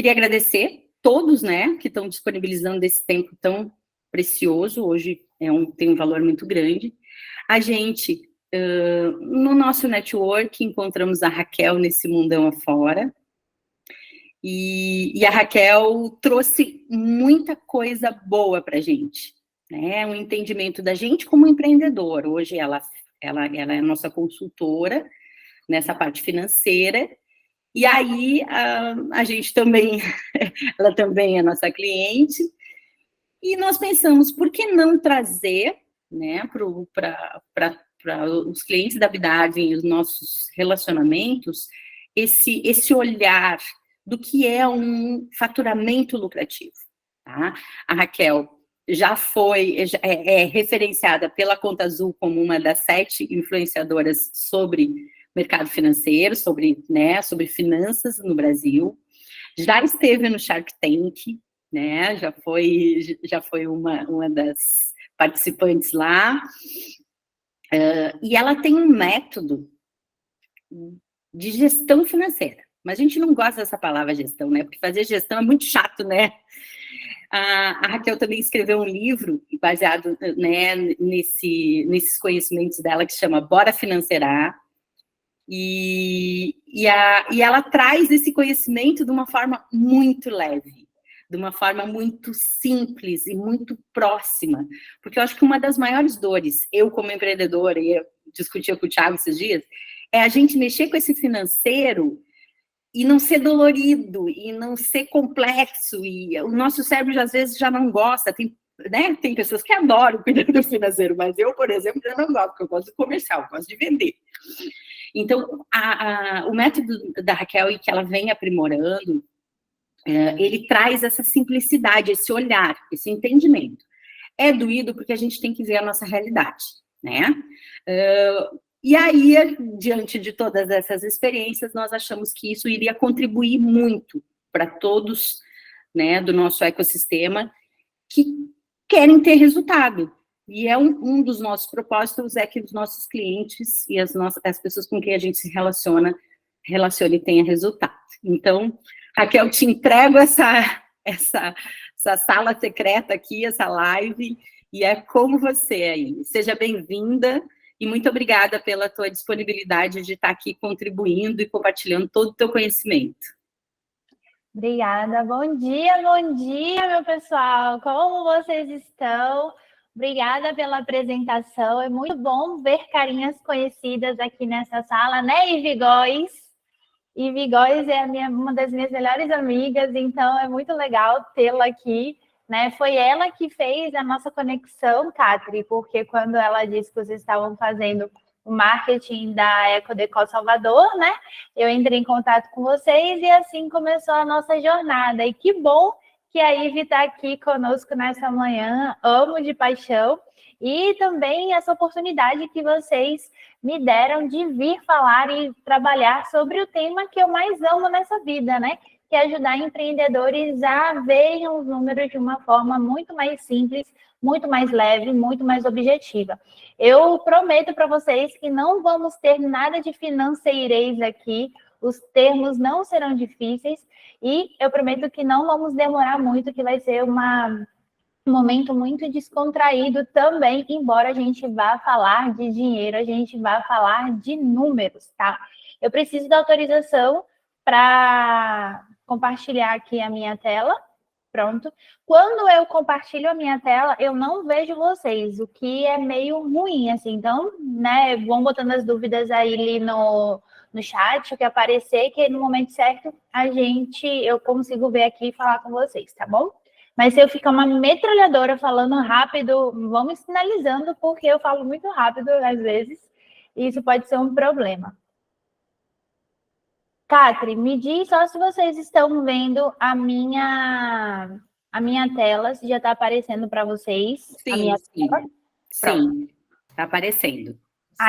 queria agradecer todos, né, que estão disponibilizando esse tempo tão precioso, hoje tem um valor muito grande. A gente, no nosso network, encontramos a Raquel nesse mundão afora, e a Raquel trouxe muita coisa boa para a gente, né, um entendimento da gente como empreendedor. Hoje ela é a nossa consultora nessa parte financeira, e aí a gente também, ela também é nossa cliente, e nós pensamos, por que não trazer, né, para os clientes da Bidarvin, os nossos relacionamentos, esse olhar do que é um faturamento lucrativo, tá? A Raquel é referenciada pela Conta Azul como uma das 7 influenciadoras sobre mercado financeiro, sobre finanças no Brasil. Já esteve no Shark Tank, né? Já foi uma das participantes lá. E ela tem um método de gestão financeira. Mas a gente não gosta dessa palavra gestão, né? Porque fazer gestão é muito chato, né? A Raquel também escreveu um livro baseado, né, nesses conhecimentos dela, que se chama Bora Financeirar. E ela traz esse conhecimento de uma forma muito leve, de uma forma muito simples e muito próxima, porque eu acho que uma das maiores dores, eu como empreendedora, e eu discutia com o Thiago esses dias, é a gente mexer com esse financeiro e não ser dolorido, e não ser complexo, e o nosso cérebro às vezes já não gosta, né? Tem pessoas que adoram cuidar do financeiro, mas eu, por exemplo, já não gosto, porque eu gosto de comercial, eu gosto de vender. Então, o método da Raquel, e que ela vem aprimorando, ele traz essa simplicidade, esse olhar, esse entendimento. É doído porque a gente tem que ver a nossa realidade, né? E aí, diante de todas essas experiências, nós achamos que isso iria contribuir muito para todos, né, do nosso ecossistema, que querem ter resultado. E um dos nossos propósitos é que os nossos clientes e as pessoas com quem a gente se relacione e tenha resultado. Então, Raquel, te entrego essa sala secreta aqui, essa live, e é com você aí. Seja bem-vinda e muito obrigada pela tua disponibilidade de estar aqui contribuindo e compartilhando todo o teu conhecimento. Obrigada. Bom dia, meu pessoal. Como vocês estão? Obrigada pela apresentação. É muito bom ver carinhas conhecidas aqui nessa sala, né, Ivy Góes? Ivy Góes é uma das minhas melhores amigas, então é muito legal tê-la aqui, né? Foi ela que fez a nossa conexão, Catri, porque quando ela disse que vocês estavam fazendo o marketing da EcoDecó Salvador, né? Eu entrei em contato com vocês e assim começou a nossa jornada. E que bom que a Ivy está aqui conosco nessa manhã, amo de paixão, e também essa oportunidade que vocês me deram de vir falar e trabalhar sobre o tema que eu mais amo nessa vida, né? Que é ajudar empreendedores a verem os números de uma forma muito mais simples, muito mais leve, muito mais objetiva. Eu prometo para vocês que não vamos ter nada de financeirês aqui, os termos não serão difíceis, e eu prometo que não vamos demorar muito, que vai ser um momento muito descontraído também, embora a gente vá falar de dinheiro, a gente vá falar de números, tá? Eu preciso da autorização para compartilhar aqui a minha tela. Pronto. Quando eu compartilho a minha tela, eu não vejo vocês, o que é meio ruim, assim. Então, né, vão botando as dúvidas aí ali no chat, o que aparecer, que no momento certo eu consigo ver aqui e falar com vocês, tá bom? Mas se eu ficar uma metralhadora falando rápido, vão me sinalizando, porque eu falo muito rápido às vezes, e isso pode ser um problema. Catri, me diz só se vocês estão vendo a minha tela, se já está aparecendo para vocês. Sim, sim, está aparecendo.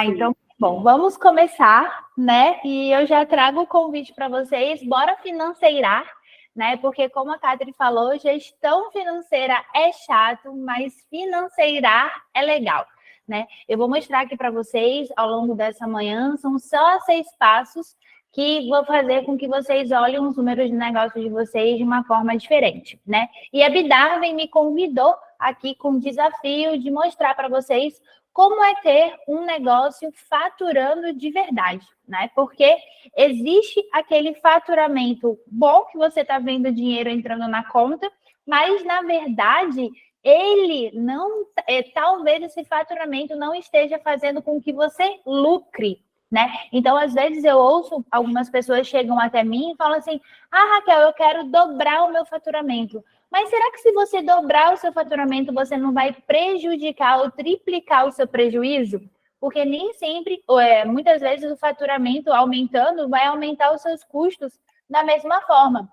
Então, bom, vamos começar, né? E eu já trago o convite para vocês, bora financeirar, né? Porque como a Catri falou, gestão financeira é chato, mas financeirar é legal, né? Eu vou mostrar aqui para vocês ao longo dessa manhã, são só 6 passos que vou fazer com que vocês olhem os números de negócio de vocês de uma forma diferente, né? E a Bidarven me convidou aqui com o desafio de mostrar para vocês como é ter um negócio faturando de verdade, né? Porque existe aquele faturamento bom que você está vendo dinheiro entrando na conta, mas na verdade ele não, talvez esse faturamento não esteja fazendo com que você lucre, né? Então, às vezes eu ouço algumas pessoas chegam até mim e falam assim: ah, Raquel, eu quero dobrar o meu faturamento. Mas será que se você dobrar o seu faturamento, você não vai prejudicar ou triplicar o seu prejuízo? Porque nem sempre, muitas vezes, o faturamento aumentando vai aumentar os seus custos da mesma forma.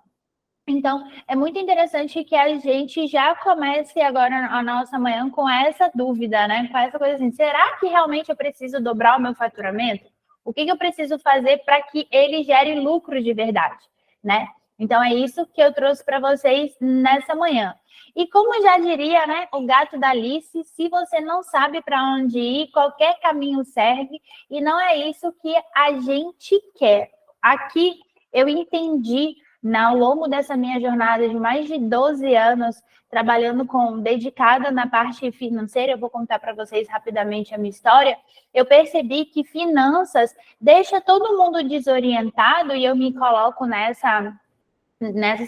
Então, é muito interessante que a gente já comece agora a nossa manhã com essa dúvida, né? Com essa coisa assim, será que realmente eu preciso dobrar o meu faturamento? O que eu preciso fazer para que ele gere lucro de verdade, né? Então, é isso que eu trouxe para vocês nessa manhã. E como já diria, né, o gato da Alice, se você não sabe para onde ir, qualquer caminho serve, e não é isso que a gente quer. Aqui eu entendi, ao longo dessa minha jornada de mais de 12 anos, trabalhando dedicada na parte financeira, eu vou contar para vocês rapidamente a minha história, eu percebi que finanças deixa todo mundo desorientado, e eu me coloco nessa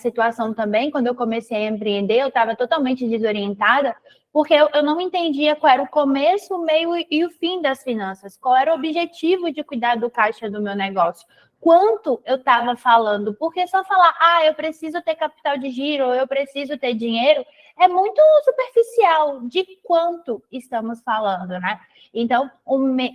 situação também. Quando eu comecei a empreender, eu estava totalmente desorientada, porque eu não entendia qual era o começo, o meio e o fim das finanças, qual era o objetivo de cuidar do caixa do meu negócio, quanto eu estava falando, porque só falar, eu preciso ter capital de giro, ou eu preciso ter dinheiro, é muito superficial de quanto estamos falando, né? Então,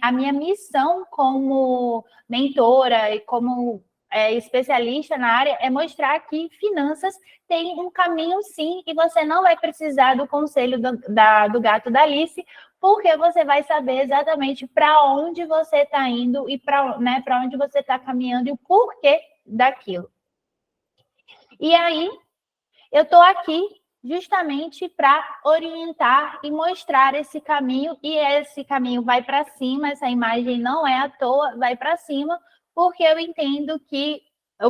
a minha missão como mentora e como especialista na área é mostrar que finanças tem um caminho sim, e você não vai precisar do conselho do gato da Alice, porque você vai saber exatamente para onde você está indo e para onde você está caminhando e o porquê daquilo. E aí, eu estou aqui justamente para orientar e mostrar esse caminho, e esse caminho vai para cima, essa imagem não é à toa, vai para cima, porque eu entendo que,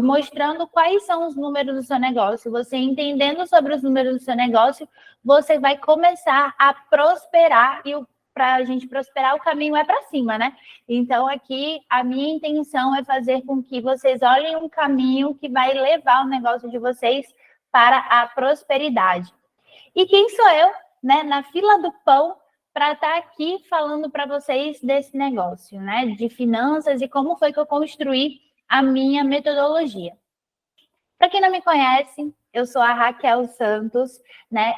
mostrando quais são os números do seu negócio, você entendendo sobre os números do seu negócio, você vai começar a prosperar, e para a gente prosperar, o caminho é para cima, né? Então, aqui, a minha intenção é fazer com que vocês olhem um caminho que vai levar o negócio de vocês para a prosperidade. E quem sou eu, né, na fila do pão, para estar aqui falando para vocês desse negócio, né, de finanças e como foi que eu construí a minha metodologia. Para quem não me conhece, eu sou a Raquel Santos, né?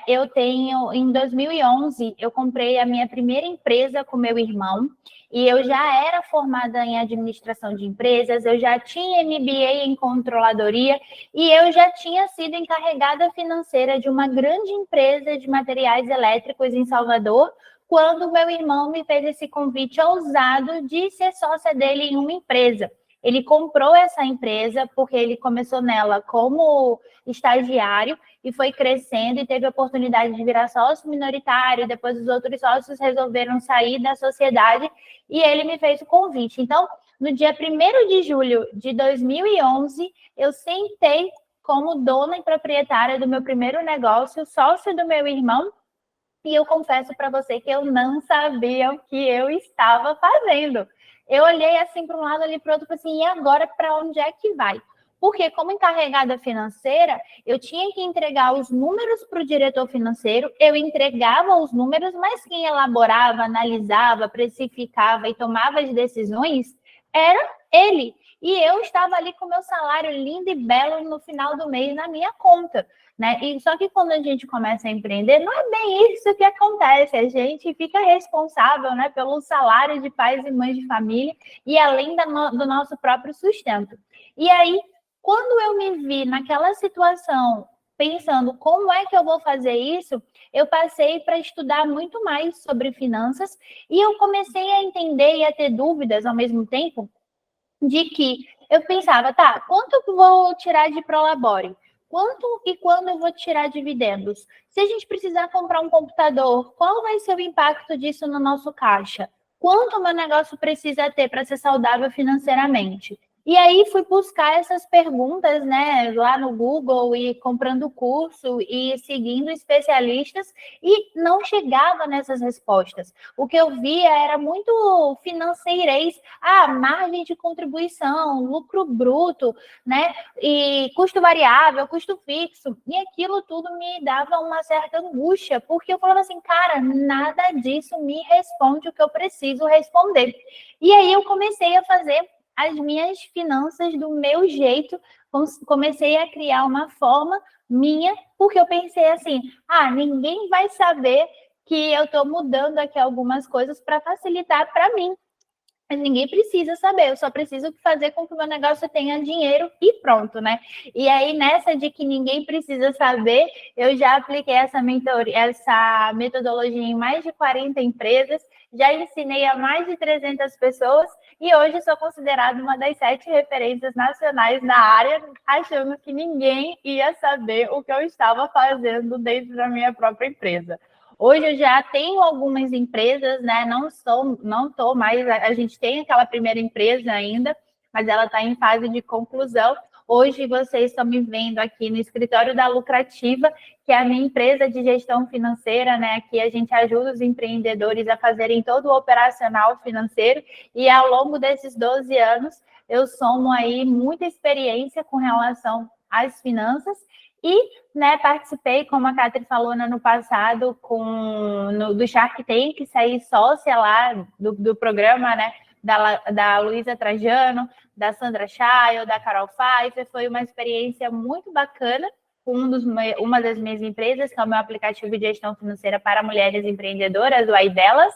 Em 2011, eu comprei a minha primeira empresa com meu irmão, e eu já era formada em administração de empresas, eu já tinha MBA em controladoria, e eu já tinha sido encarregada financeira de uma grande empresa de materiais elétricos em Salvador, quando meu irmão me fez esse convite ousado de ser sócia dele em uma empresa. Ele comprou essa empresa porque ele começou nela como estagiário e foi crescendo e teve a oportunidade de virar sócio minoritário. Depois os outros sócios resolveram sair da sociedade e ele me fez o convite. Então, no dia 1º de julho de 2011, eu sentei como dona e proprietária do meu primeiro negócio, sócio do meu irmão, e eu confesso para você que eu não sabia o que eu estava fazendo. Eu olhei assim para um lado, ali para o outro, e falei assim, e agora para onde é que vai? Porque como encarregada financeira, eu tinha que entregar os números para o diretor financeiro, eu entregava os números, mas quem elaborava, analisava, precificava e tomava as decisões era ele. E eu estava ali com o meu salário lindo e belo no final do mês na minha conta, né? E só que quando a gente começa a empreender, não é bem isso que acontece. A gente fica responsável, né, pelo salário de pais e mães de família e além do nosso próprio sustento. E aí, quando eu me vi naquela situação, pensando como é que eu vou fazer isso, eu passei para estudar muito mais sobre finanças e eu comecei a entender e a ter dúvidas ao mesmo tempo de que eu pensava, tá, quanto eu vou tirar de Prolabore? Quanto e quando eu vou tirar dividendos? Se a gente precisar comprar um computador, qual vai ser o impacto disso no nosso caixa? Quanto o meu negócio precisa ter para ser saudável financeiramente? E aí fui buscar essas perguntas, né, lá no Google e comprando curso e seguindo especialistas e não chegava nessas respostas. O que eu via era muito financeirês, margem de contribuição, lucro bruto, né, e custo variável, custo fixo. E aquilo tudo me dava uma certa angústia, porque eu falava assim, cara, nada disso me responde o que eu preciso responder. E aí eu comecei a fazer as minhas finanças do meu jeito, comecei a criar uma forma minha, porque eu pensei assim, ninguém vai saber que eu estou mudando aqui algumas coisas para facilitar para mim. Mas ninguém precisa saber, eu só preciso fazer com que o meu negócio tenha dinheiro e pronto, né? E aí, nessa de que ninguém precisa saber, eu já apliquei essa metodologia em mais de 40 empresas, já ensinei a mais de 300 pessoas e hoje sou considerada uma das 7 referências nacionais na área, achando que ninguém ia saber o que eu estava fazendo dentro da minha própria empresa. Hoje eu já tenho algumas empresas, né? Não estou mais. A gente tem aquela primeira empresa ainda, mas ela está em fase de conclusão. Hoje vocês estão me vendo aqui no escritório da Lucrativa, que é a minha empresa de gestão financeira, né? Aqui a gente ajuda os empreendedores a fazerem todo o operacional financeiro, e ao longo desses 12 anos eu somo aí muita experiência com relação às finanças. E, né, participei, como a Catri falou no ano passado, do Shark Tank, saí sócia lá do programa, né, da Luísa Trajano, da Sandra Chayo, da Carol Pfeiffer. Foi uma experiência muito bacana com uma das minhas empresas, que é o meu aplicativo de gestão financeira para mulheres empreendedoras, o iDelas.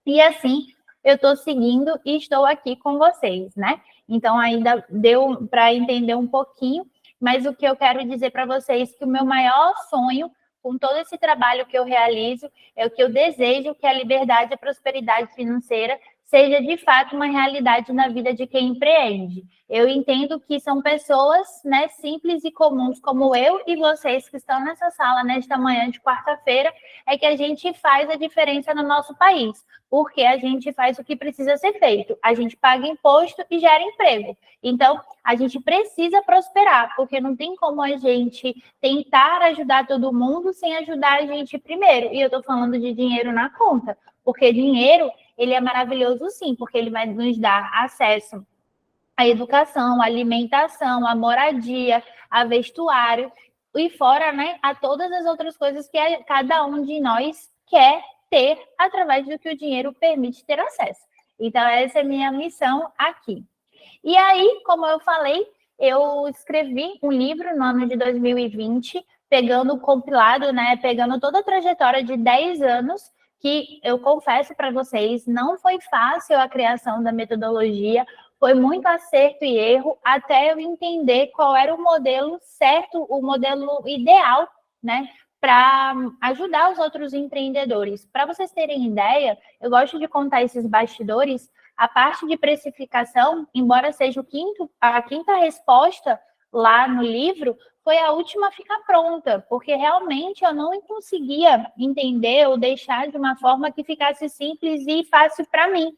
E assim, eu estou seguindo e estou aqui com vocês, né? Então, ainda deu para entender um pouquinho, mas o que eu quero dizer para vocês é que o meu maior sonho, com todo esse trabalho que eu realizo, é o que eu desejo que a liberdade e a prosperidade financeira seja, de fato, uma realidade na vida de quem empreende. Eu entendo que são pessoas, né, simples e comuns como eu e vocês que estão nessa sala nesta manhã de quarta-feira, é que a gente faz a diferença no nosso país, porque a gente faz o que precisa ser feito. A gente paga imposto e gera emprego. Então, a gente precisa prosperar, porque não tem como a gente tentar ajudar todo mundo sem ajudar a gente primeiro. E eu estou falando de dinheiro na conta, porque dinheiro, ele é maravilhoso sim, porque ele vai nos dar acesso à educação, à alimentação, à moradia, a vestuário, e fora, né, a todas as outras coisas que cada um de nós quer ter através do que o dinheiro permite ter acesso. Então, essa é a minha missão aqui. E aí, como eu falei, eu escrevi um livro no ano de 2020, pegando o compilado, né, pegando toda a trajetória de 10 anos, que eu confesso para vocês, não foi fácil a criação da metodologia, foi muito acerto e erro, até eu entender qual era o modelo certo, o modelo ideal, né, para ajudar os outros empreendedores. Para vocês terem ideia, eu gosto de contar esses bastidores. A parte de precificação, embora seja a quinta resposta lá no livro, foi a última a ficar pronta, porque realmente eu não conseguia entender ou deixar de uma forma que ficasse simples e fácil para mim.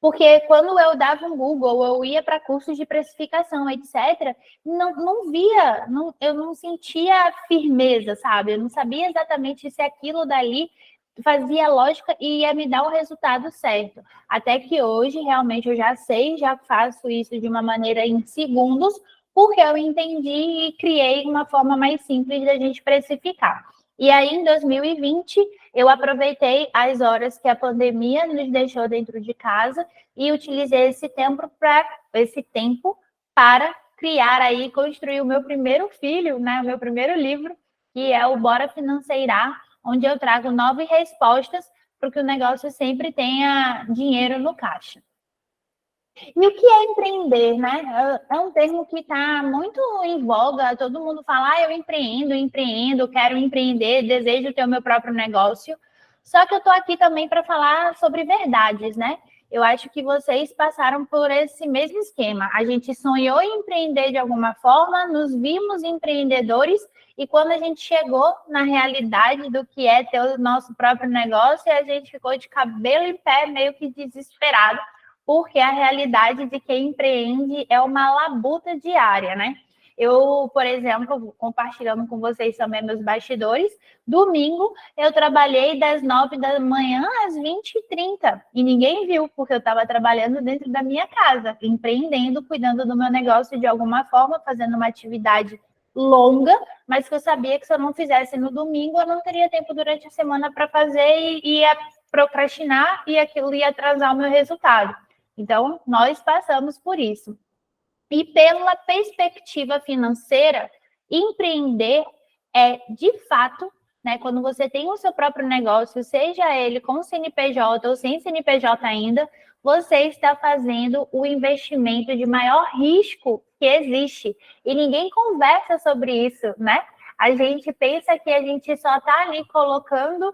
Porque quando eu dava um Google, eu ia para cursos de precificação, etc., não via, eu não sentia firmeza, sabe? Eu não sabia exatamente se aquilo dali fazia lógica e ia me dar o resultado certo. Até que hoje, realmente, eu já sei, já faço isso de uma maneira em segundos, porque eu entendi e criei uma forma mais simples da gente precificar. E aí, em 2020, eu aproveitei as horas que a pandemia nos deixou dentro de casa e utilizei esse tempo para criar aí, construir o meu primeiro filho, né, o meu primeiro livro, que é o Bora Financeirar, onde eu trago 9 respostas para que o negócio sempre tenha dinheiro no caixa. E o que é empreender, né? É um termo que está muito em voga, todo mundo fala, eu empreendo, quero empreender, desejo ter o meu próprio negócio. Só que eu estou aqui também para falar sobre verdades, né? Eu acho que vocês passaram por esse mesmo esquema. A gente sonhou em empreender de alguma forma, nos vimos empreendedores, e quando a gente chegou na realidade do que é ter o nosso próprio negócio, a gente ficou de cabelo em pé, meio que desesperado, porque a realidade de quem empreende é uma labuta diária, né? Eu, por exemplo, compartilhando com vocês também meus bastidores, domingo eu trabalhei das 9 da manhã às 20h30 e ninguém viu, porque eu estava trabalhando dentro da minha casa, empreendendo, cuidando do meu negócio de alguma forma, fazendo uma atividade longa, mas que eu sabia que se eu não fizesse no domingo, eu não teria tempo durante a semana para fazer e ia procrastinar e aquilo ia atrasar o meu resultado. Então, nós passamos por isso. E pela perspectiva financeira, empreender é, de fato, né, quando você tem o seu próprio negócio, seja ele com CNPJ ou sem CNPJ ainda, você está fazendo o investimento de maior risco que existe. E ninguém conversa sobre isso, né? A gente pensa que a gente só está ali colocando,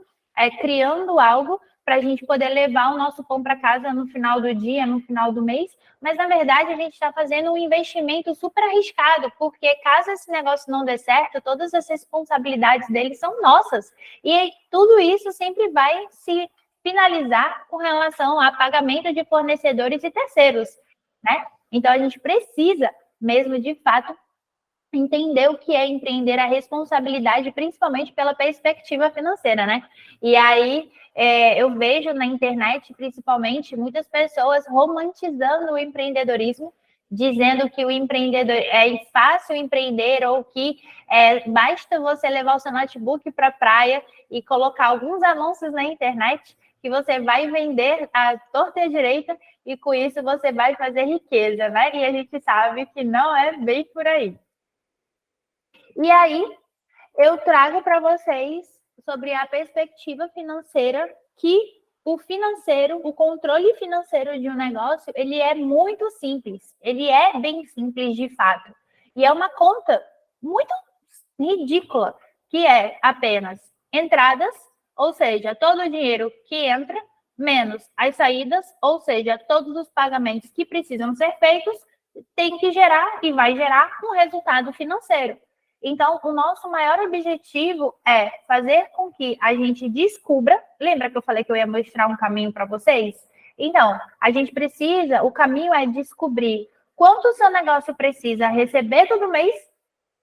criando algo para a gente poder levar o nosso pão para casa no final do dia, no final do mês, mas na verdade a gente está fazendo um investimento super arriscado, porque caso esse negócio não dê certo, todas as responsabilidades dele são nossas. E tudo isso sempre vai se finalizar com relação a pagamento de fornecedores e terceiros, né? Então a gente precisa mesmo de fato entender o que é empreender, a responsabilidade, principalmente pela perspectiva financeira, né? E aí eu vejo na internet, principalmente, muitas pessoas romantizando o empreendedorismo, dizendo que o empreendedor é fácil empreender ou que basta você levar o seu notebook para a praia e colocar alguns anúncios na internet que você vai vender à torta e à direita e com isso você vai fazer riqueza, né? E a gente sabe que não é bem por aí. E aí, eu trago para vocês sobre a perspectiva financeira que o controle financeiro de um negócio, ele é muito simples. Ele é bem simples de fato. E é uma conta muito ridícula, que é apenas entradas, ou seja, todo o dinheiro que entra, menos as saídas, ou seja, todos os pagamentos que precisam ser feitos, tem que gerar e vai gerar um resultado financeiro. Então, o nosso maior objetivo é fazer com que a gente descubra. Lembra que eu falei que eu ia mostrar um caminho para vocês? Então, a gente precisa, o caminho é descobrir quanto o seu negócio precisa receber todo mês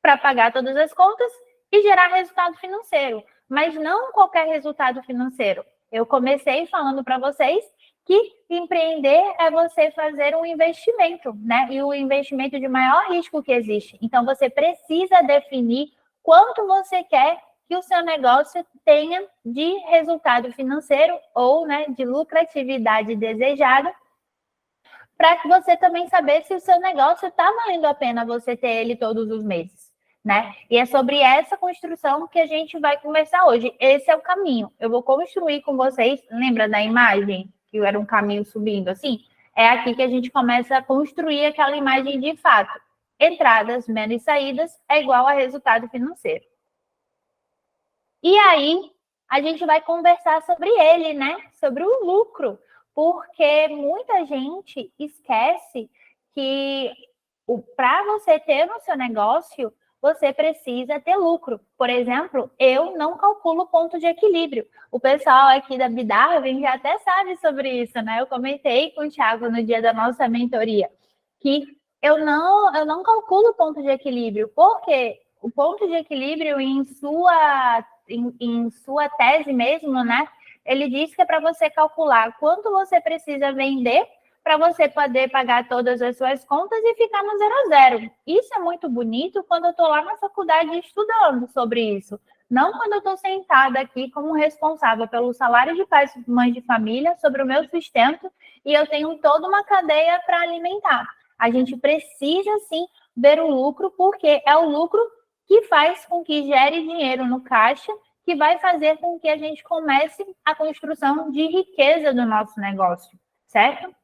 para pagar todas as contas e gerar resultado financeiro. Mas não qualquer resultado financeiro. Eu comecei falando para vocês que empreender é você fazer um investimento, né? E o investimento de maior risco que existe. Então, você precisa definir quanto você quer que o seu negócio tenha de resultado financeiro ou, né, de lucratividade desejada, para que você também saber se o seu negócio está valendo a pena você ter ele todos os meses, né? E é sobre essa construção que a gente vai conversar hoje. Esse é o caminho. Eu vou construir com vocês, lembra da imagem? Que era um caminho subindo assim, é aqui que a gente começa a construir aquela imagem de fato. Entradas menos saídas é igual a resultado financeiro. E aí, a gente vai conversar sobre ele, né? Sobre o lucro, porque muita gente esquece que para você ter no seu negócio, você precisa ter lucro. Por exemplo, eu não calculo ponto de equilíbrio. O pessoal aqui da Bidarwin já até sabe sobre isso, né? Eu comentei com o Thiago no dia da nossa mentoria que eu não calculo ponto de equilíbrio, porque o ponto de equilíbrio em sua tese mesmo, né? Ele diz que é para você calcular quanto você precisa vender para você poder pagar todas as suas contas e ficar no 0 a 0. Isso é muito bonito quando eu estou lá na faculdade estudando sobre isso. Não quando eu estou sentada aqui como responsável pelo salário de pais e mães de família, sobre o meu sustento, e eu tenho toda uma cadeia para alimentar. A gente precisa, sim, ver o lucro, porque é o lucro que faz com que gere dinheiro no caixa, que vai fazer com que a gente comece a construção de riqueza do nosso negócio, certo?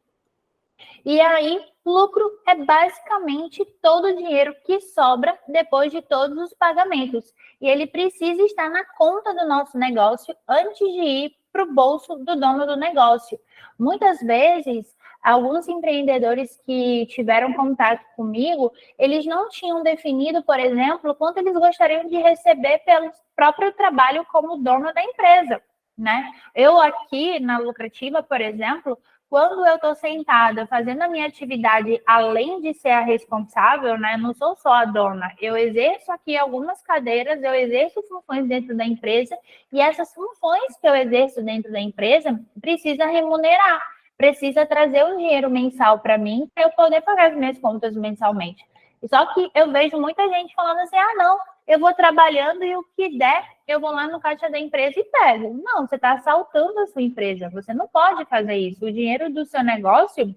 E aí, lucro é basicamente todo o dinheiro que sobra depois de todos os pagamentos. E ele precisa estar na conta do nosso negócio antes de ir para o bolso do dono do negócio. Muitas vezes, alguns empreendedores que tiveram contato comigo, eles não tinham definido, por exemplo, quanto eles gostariam de receber pelo próprio trabalho como dono da empresa, né? Eu aqui na Lucrativa, por exemplo, quando eu estou sentada fazendo a minha atividade, além de ser a responsável, né? Não sou só a dona. Eu exerço aqui algumas cadeiras, eu exerço funções dentro da empresa, e essas funções que eu exerço dentro da empresa precisa remunerar, precisa trazer um dinheiro mensal para mim, para eu poder pagar as minhas contas mensalmente. Só que eu vejo muita gente falando assim, não, eu vou trabalhando e o que der, eu vou lá no caixa da empresa e pego. Não, você está assaltando a sua empresa. Você não pode fazer isso. O dinheiro do seu negócio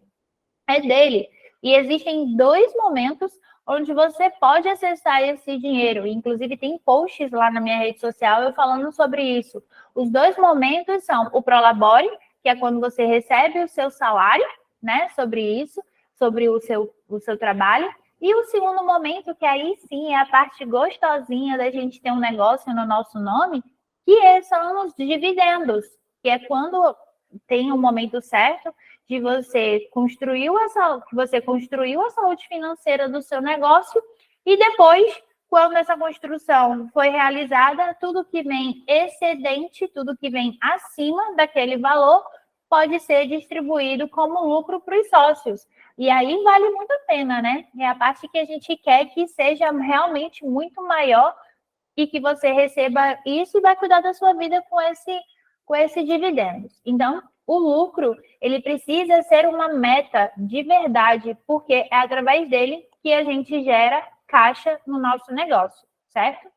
é dele. E existem 2 momentos onde você pode acessar esse dinheiro. Inclusive, tem posts lá na minha rede social eu falando sobre isso. Os 2 momentos são o Prolabore, que é quando você recebe o seu salário, né? Sobre isso, sobre o seu trabalho. E o segundo momento, que aí sim é a parte gostosinha da gente ter um negócio no nosso nome, que são os dividendos, que é quando tem o momento certo de você construir a saúde financeira do seu negócio e depois, quando essa construção foi realizada, tudo que vem excedente, tudo que vem acima daquele valor, pode ser distribuído como lucro para os sócios. E aí vale muito a pena, né? É a parte que a gente quer que seja realmente muito maior e que você receba isso e vai cuidar da sua vida com esse dividendo. Então, o lucro, ele precisa ser uma meta de verdade, porque é através dele que a gente gera caixa no nosso negócio, certo?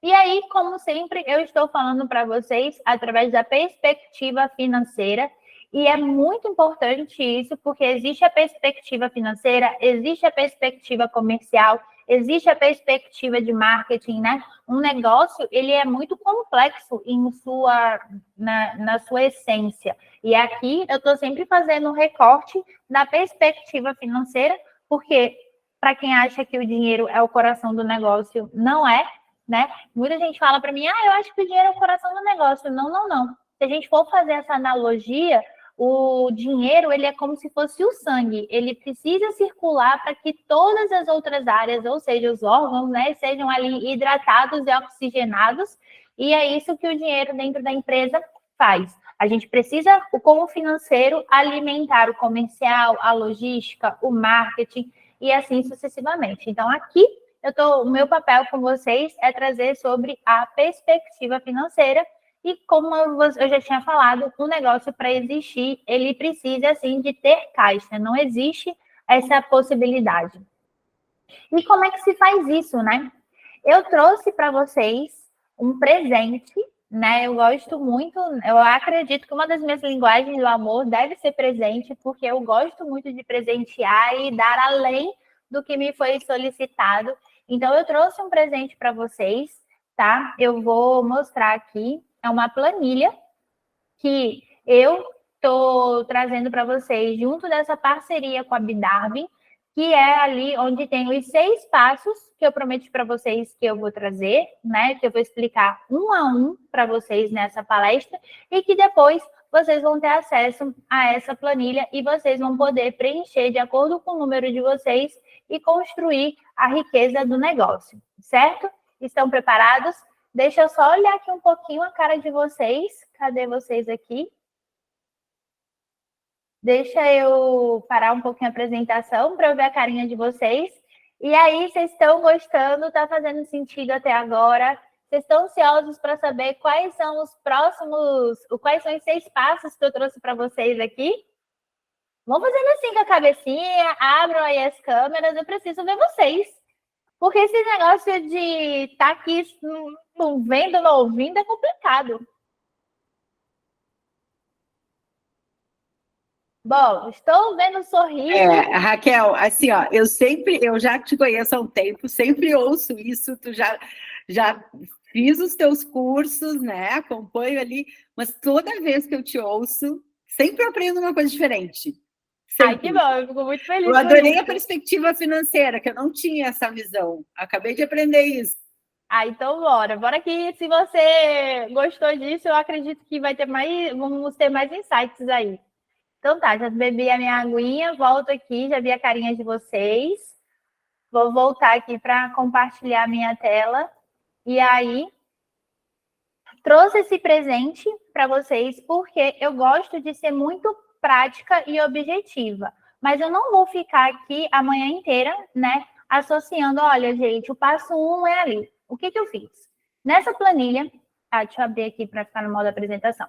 E aí, como sempre, eu estou falando para vocês através da perspectiva financeira, e é muito importante isso, porque existe a perspectiva financeira, existe a perspectiva comercial, existe a perspectiva de marketing, né? Um negócio, ele é muito complexo na sua essência. E aqui eu estou sempre fazendo um recorte da perspectiva financeira, porque para quem acha que o dinheiro é o coração do negócio, não é, né? Muita gente fala para mim, eu acho que o dinheiro é o coração do negócio. Não, não, não. Se a gente for fazer essa analogia, o dinheiro, ele é como se fosse o sangue. Ele precisa circular para que todas as outras áreas, ou seja, os órgãos, né, sejam ali hidratados e oxigenados. E é isso que o dinheiro dentro da empresa faz. A gente precisa, como financeiro, alimentar o comercial, a logística, o marketing e assim sucessivamente. Então, aqui o meu papel com vocês é trazer sobre a perspectiva financeira e como eu já tinha falado, um negócio para existir, ele precisa, assim, de ter caixa, não existe essa possibilidade. E como é que se faz isso, né? Eu trouxe para vocês um presente, né? Eu gosto muito, eu acredito que uma das minhas linguagens do amor deve ser presente, porque eu gosto muito de presentear e dar além do que me foi solicitado. Então, eu trouxe um presente para vocês, tá? Eu vou mostrar aqui. É uma planilha que eu estou trazendo para vocês junto dessa parceria com a Bidarwin, que é ali onde tem os 6 passos que eu prometi para vocês que eu vou trazer, né? Que eu vou explicar um a um para vocês nessa palestra e que depois vocês vão ter acesso a essa planilha e vocês vão poder preencher de acordo com o número de vocês e construir a riqueza do negócio, certo? Estão preparados? Deixa eu só olhar aqui um pouquinho a cara de vocês. Cadê vocês aqui? Deixa eu parar um pouquinho a apresentação para eu ver a carinha de vocês. E aí, vocês estão gostando? Está fazendo sentido até agora? Vocês estão ansiosos para saber quais são os 6 passos que eu trouxe para vocês aqui? Vão fazendo assim com a cabecinha, abram aí as câmeras, eu preciso ver vocês. Porque esse negócio de estar aqui não vendo, não ouvindo, é complicado. Bom, estou vendo sorriso. Raquel, assim, ó, eu já te conheço há um tempo, sempre ouço isso, tu já fiz os teus cursos, né? Acompanho ali, mas toda vez que eu te ouço, sempre aprendo uma coisa diferente. Ai, que bom, eu fico muito feliz. Eu adorei a perspectiva financeira, que eu não tinha essa visão. Acabei de aprender isso. Então bora. Bora que se você gostou disso, eu acredito que vamos ter mais insights aí. Então tá, já bebi a minha aguinha, volto aqui, já vi a carinha de vocês. Vou voltar aqui para compartilhar a minha tela. E aí, trouxe esse presente para vocês porque eu gosto de ser muito prática e objetiva. Mas eu não vou ficar aqui a manhã inteira, né, associando, olha, gente, o passo 1 é ali. O que eu fiz? Nessa planilha, deixa eu abrir aqui para ficar no modo apresentação.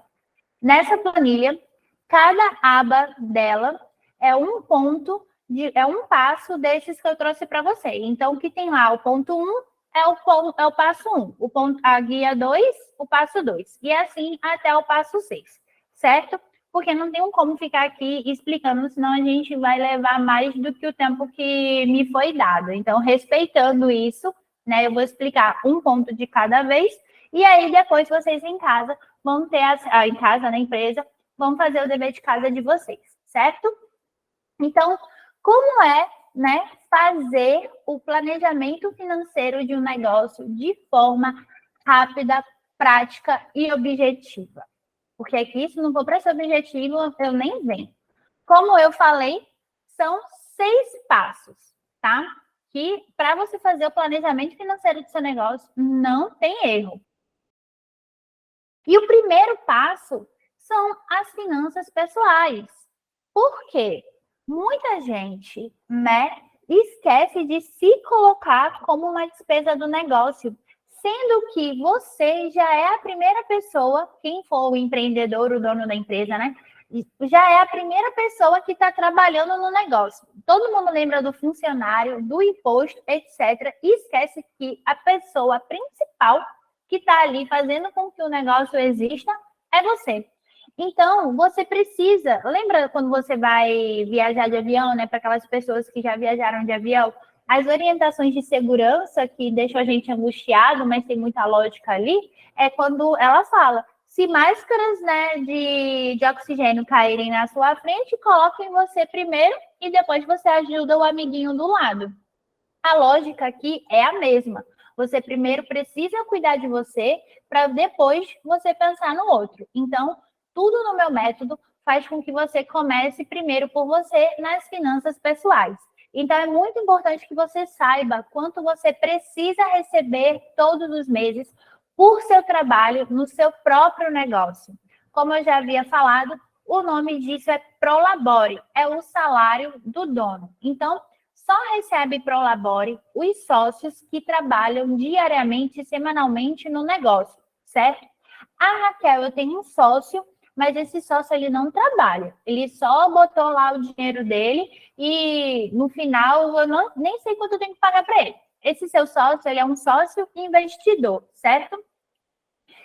Nessa planilha, cada aba dela é um ponto, é um passo desses que eu trouxe para vocês. Então, o que tem lá, o ponto 1 é o passo 1, a guia 2, o passo 2. E assim até o passo 6, certo? Porque não tem como ficar aqui explicando, senão a gente vai levar mais do que o tempo que me foi dado. Então, respeitando isso, né, eu vou explicar um ponto de cada vez, e aí depois vocês em casa vão ter, em casa, na empresa, vão fazer o dever de casa de vocês, certo? Então, como é, né, fazer o planejamento financeiro de um negócio de forma rápida, prática e objetiva? Porque aqui, se não for para esse objetivo, eu nem venho. Como eu falei, são 6 passos, tá? Que para você fazer o planejamento financeiro do seu negócio, não tem erro. E o primeiro passo são as finanças pessoais. Por quê? Muita gente, né, esquece de se colocar como uma despesa do negócio, sendo que você já é a primeira pessoa, quem for o empreendedor, o dono da empresa, né? Já é a primeira pessoa que está trabalhando no negócio. Todo mundo lembra do funcionário, do imposto, etc. E esquece que a pessoa principal que está ali fazendo com que o negócio exista é você. Então, você precisa... Lembra quando você vai viajar de avião, né? Para aquelas pessoas que já viajaram de avião, as orientações de segurança que deixam a gente angustiado, mas tem muita lógica ali, é quando ela fala, se máscaras, né, de oxigênio caírem na sua frente, coloquem você primeiro e depois você ajuda o amiguinho do lado. A lógica aqui é a mesma. Você primeiro precisa cuidar de você para depois você pensar no outro. Então, tudo no meu método faz com que você comece primeiro por você nas finanças pessoais. Então, é muito importante que você saiba quanto você precisa receber todos os meses por seu trabalho no seu próprio negócio. Como eu já havia falado, o nome disso é Prolabore, é o salário do dono. Então, só recebe Prolabore os sócios que trabalham diariamente e semanalmente no negócio, certo? A Raquel, eu tenho um sócio, mas esse sócio ele não trabalha. Ele só botou lá o dinheiro dele e no final eu nem sei quanto eu tenho que pagar para ele. Esse seu sócio, ele é um sócio investidor, certo?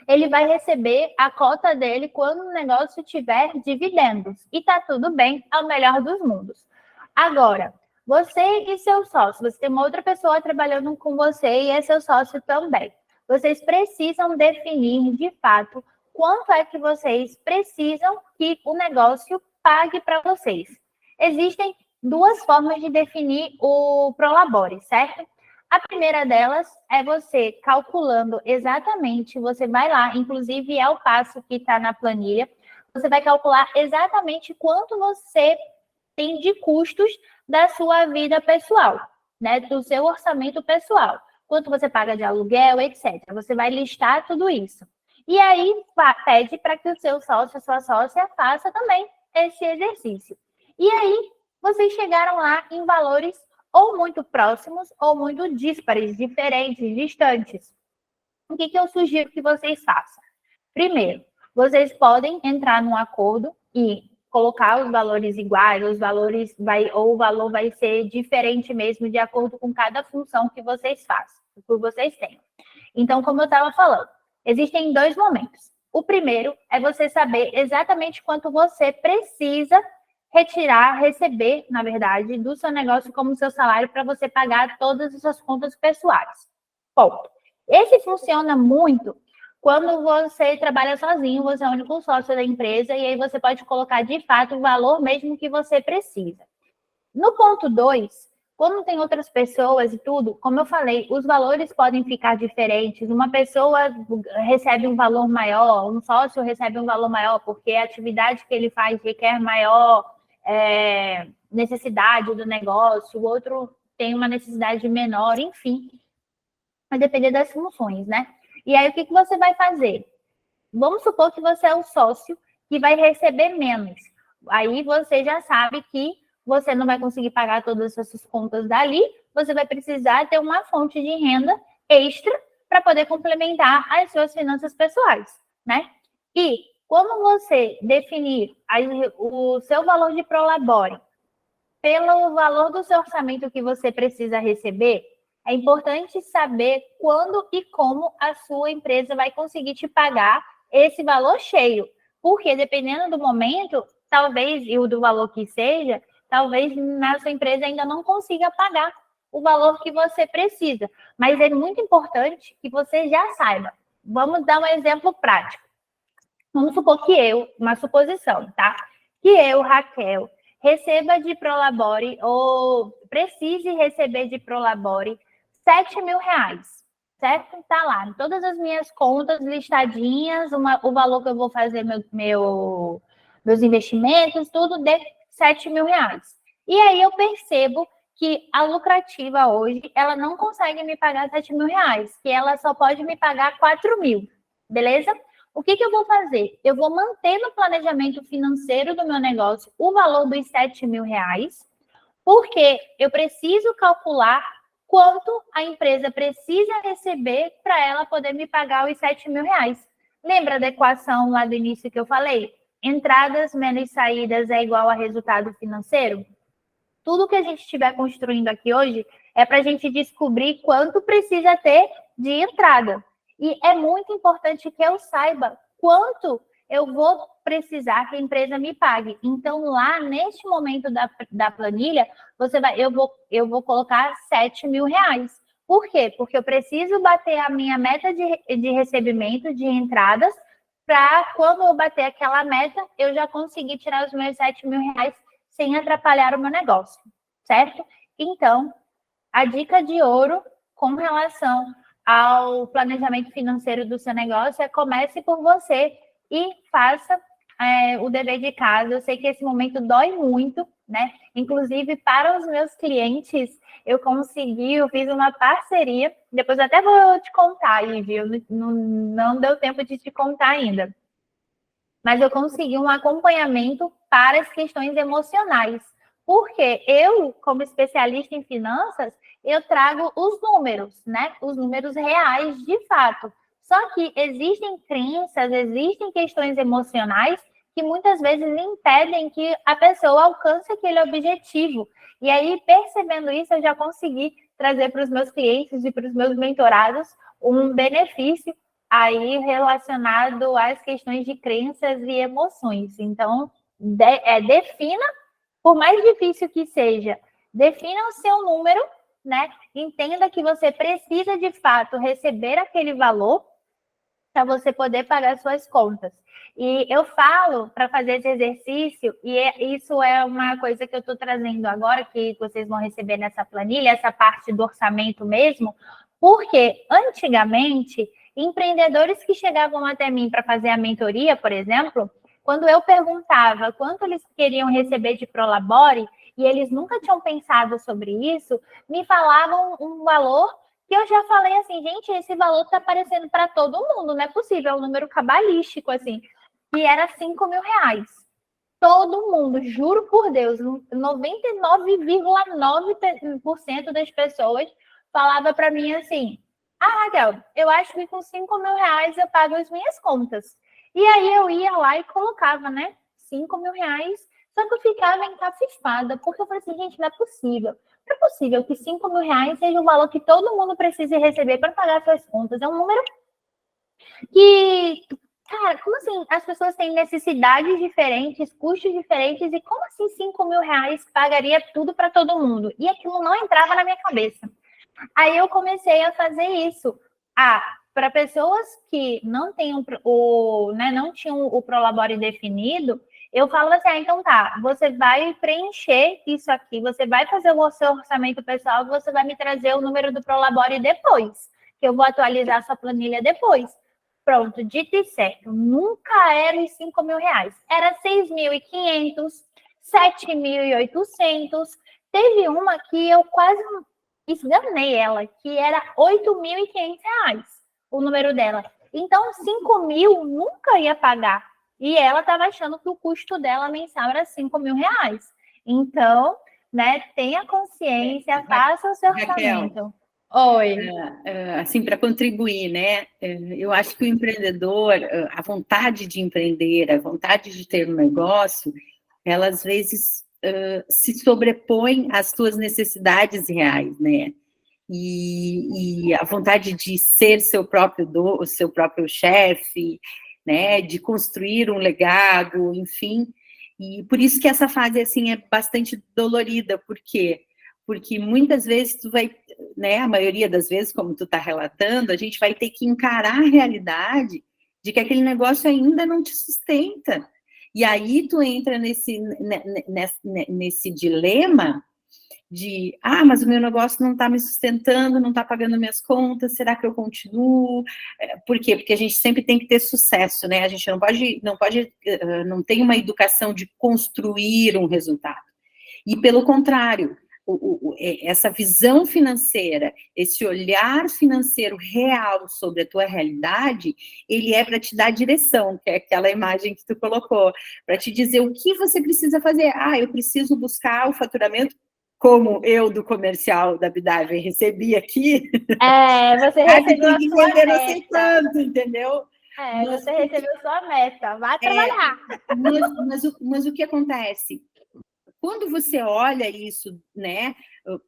Ele vai receber a cota dele quando o negócio tiver dividendos. E tá tudo bem, é o melhor dos mundos. Agora, você e seu sócio, você tem uma outra pessoa trabalhando com você e é seu sócio também. Vocês precisam definir, de fato, quanto é que vocês precisam que o negócio pague para vocês. Existem 2 formas de definir o Prolabore, certo? A primeira delas é você calculando exatamente, você vai lá, inclusive é o passo que está na planilha, você vai calcular exatamente quanto você tem de custos da sua vida pessoal, né? Do seu orçamento pessoal. Quanto você paga de aluguel, etc. Você vai listar tudo isso. E aí, pede para que o seu sócio, a sua sócia, faça também esse exercício. E aí, vocês chegaram lá em valores ou muito próximos ou muito díspares, diferentes, distantes. O que eu sugiro que vocês façam? Primeiro, vocês podem entrar num acordo e colocar os valores iguais, ou o valor vai ser diferente mesmo de acordo com cada função que vocês façam, que vocês tenham. Então, como eu estava falando, existem 2 momentos. O primeiro é você saber exatamente quanto você precisa receber, na verdade, do seu negócio como seu salário para você pagar todas as suas contas pessoais. Ponto. Esse funciona muito quando você trabalha sozinho, você é o único sócio da empresa e aí você pode colocar, de fato, o valor mesmo que você precisa. No ponto 2, quando tem outras pessoas e tudo, como eu falei, os valores podem ficar diferentes. Uma pessoa recebe um valor maior, um sócio recebe um valor maior, porque a atividade que ele faz requer maior necessidade do negócio, o outro tem uma necessidade menor, enfim. Vai depender das funções, né? E aí, o que você vai fazer? Vamos supor que você é um sócio que vai receber menos. Aí você já sabe que você não vai conseguir pagar todas essas contas dali, você vai precisar ter uma fonte de renda extra para poder complementar as suas finanças pessoais, né? E como você definir o seu valor de prolabore pelo valor do seu orçamento que você precisa receber, é importante saber quando e como a sua empresa vai conseguir te pagar esse valor cheio. Porque dependendo do momento, talvez, e o do valor que seja, talvez na sua empresa ainda não consiga pagar o valor que você precisa. Mas é muito importante que você já saiba. Vamos dar um exemplo prático. Vamos supor que uma suposição, tá? Que eu, Raquel, receba de Prolabore ou precise receber de Prolabore R$ 7.000, certo? Tá lá, em todas as minhas contas listadinhas, o valor que eu vou fazer meus investimentos, tudo de R$ 7.000. E aí eu percebo que a lucrativa hoje, ela não consegue me pagar R$ 7.000, que ela só pode me pagar 4.000, beleza? O que eu vou fazer? Eu vou manter no planejamento financeiro do meu negócio o valor dos R$ 7.000, porque eu preciso calcular quanto a empresa precisa receber para ela poder me pagar os R$ 7.000. Lembra da equação lá do início que eu falei? Entradas menos saídas é igual a resultado financeiro? Tudo que a gente estiver construindo aqui hoje é para a gente descobrir quanto precisa ter de entrada. E é muito importante que eu saiba quanto eu vou precisar que a empresa me pague. Então, lá, neste momento da planilha, eu vou colocar R$ 7.000. Por quê? Porque eu preciso bater a minha meta de recebimento de entradas para, quando eu bater aquela meta, eu já conseguir tirar os meus R$ 7.000 sem atrapalhar o meu negócio, certo? Então, a dica de ouro com relação ao planejamento financeiro do seu negócio é: comece por você e faça o dever de casa. Eu sei que esse momento dói muito, né? Inclusive, para os meus clientes, eu fiz uma parceria, depois eu até vou te contar, Ivy, não deu tempo de te contar ainda. Mas eu consegui um acompanhamento para as questões emocionais. Porque eu, como especialista em finanças, eu trago os números, né? Os números reais de fato. Só que existem crenças, existem questões emocionais que muitas vezes impedem que a pessoa alcance aquele objetivo. E aí, percebendo isso, eu já consegui trazer para os meus clientes e para os meus mentorados um benefício aí relacionado às questões de crenças e emoções. Então, defina, por mais difícil que seja, defina o seu número, né? Entenda que você precisa, de fato, receber aquele valor para você poder pagar suas contas. E eu falo para fazer esse exercício, e isso é uma coisa que eu estou trazendo agora, que vocês vão receber nessa planilha, essa parte do orçamento mesmo, porque antigamente, empreendedores que chegavam até mim para fazer a mentoria, por exemplo, quando eu perguntava quanto eles queriam receber de Prolabore, e eles nunca tinham pensado sobre isso, me falavam um valor que eu já falei assim: gente, esse valor está aparecendo para todo mundo, não é possível, é um número cabalístico, assim, que era R$ 5.000. Todo mundo, juro por Deus, 99,9% das pessoas falava para mim assim: ah, Raquel, eu acho que com R$ 5.000 eu pago as minhas contas. E aí eu ia lá e colocava, né, R$ 5.000, só que eu ficava encafifada, porque eu falei assim: gente, não é possível. Não é possível que R$ 5.000 seja o valor que todo mundo precise receber para pagar suas contas. É um número que, cara, como assim? As pessoas têm necessidades diferentes, custos diferentes, e como assim R$ 5.000 pagaria tudo para todo mundo? E aquilo não entrava na minha cabeça. Aí eu comecei a fazer isso. Para pessoas que não têm não tinham o Prolabore definido, eu falo assim: então tá, você vai preencher isso aqui, você vai fazer o seu orçamento pessoal, você vai me trazer o número do Prolabore depois, que eu vou atualizar sua planilha depois. Pronto, dito e certo, nunca era os R$ 5.000, era 6.500, 7.800. Teve uma que eu quase esganei ela, que era R$ 8.500, o número dela. Então, 5 mil nunca ia pagar. E ela estava achando que o custo dela mensal era 5 mil reais. Então, né, tenha consciência, faça o seu orçamento. Oi. Assim, para contribuir, né? Eu acho que o empreendedor, a vontade de empreender, a vontade de ter um negócio, ela às vezes se sobrepõe às suas necessidades reais, né? E a vontade de ser seu próprio chefe, né? De construir um legado, enfim. E por isso que essa fase assim é bastante dolorida, por quê? Porque muitas vezes tu vai, né, a maioria das vezes, como tu está relatando, a gente vai ter que encarar a realidade de que aquele negócio ainda não te sustenta. E aí tu entra nesse dilema de, mas o meu negócio não está me sustentando, não está pagando minhas contas, será que eu continuo? Por quê? Porque a gente sempre tem que ter sucesso, né? A gente não tem uma educação de construir um resultado. E pelo contrário, essa visão financeira, esse olhar financeiro real sobre a tua realidade, ele é para te dar direção, que é aquela imagem que tu colocou, para te dizer o que você precisa fazer. Eu preciso buscar o faturamento, como eu do comercial da Bidiver recebi aqui. Você recebeu a sua meta. Não sei quanto, entendeu? Você recebeu sua meta, vai trabalhar. Mas o que acontece? Quando você olha isso, né,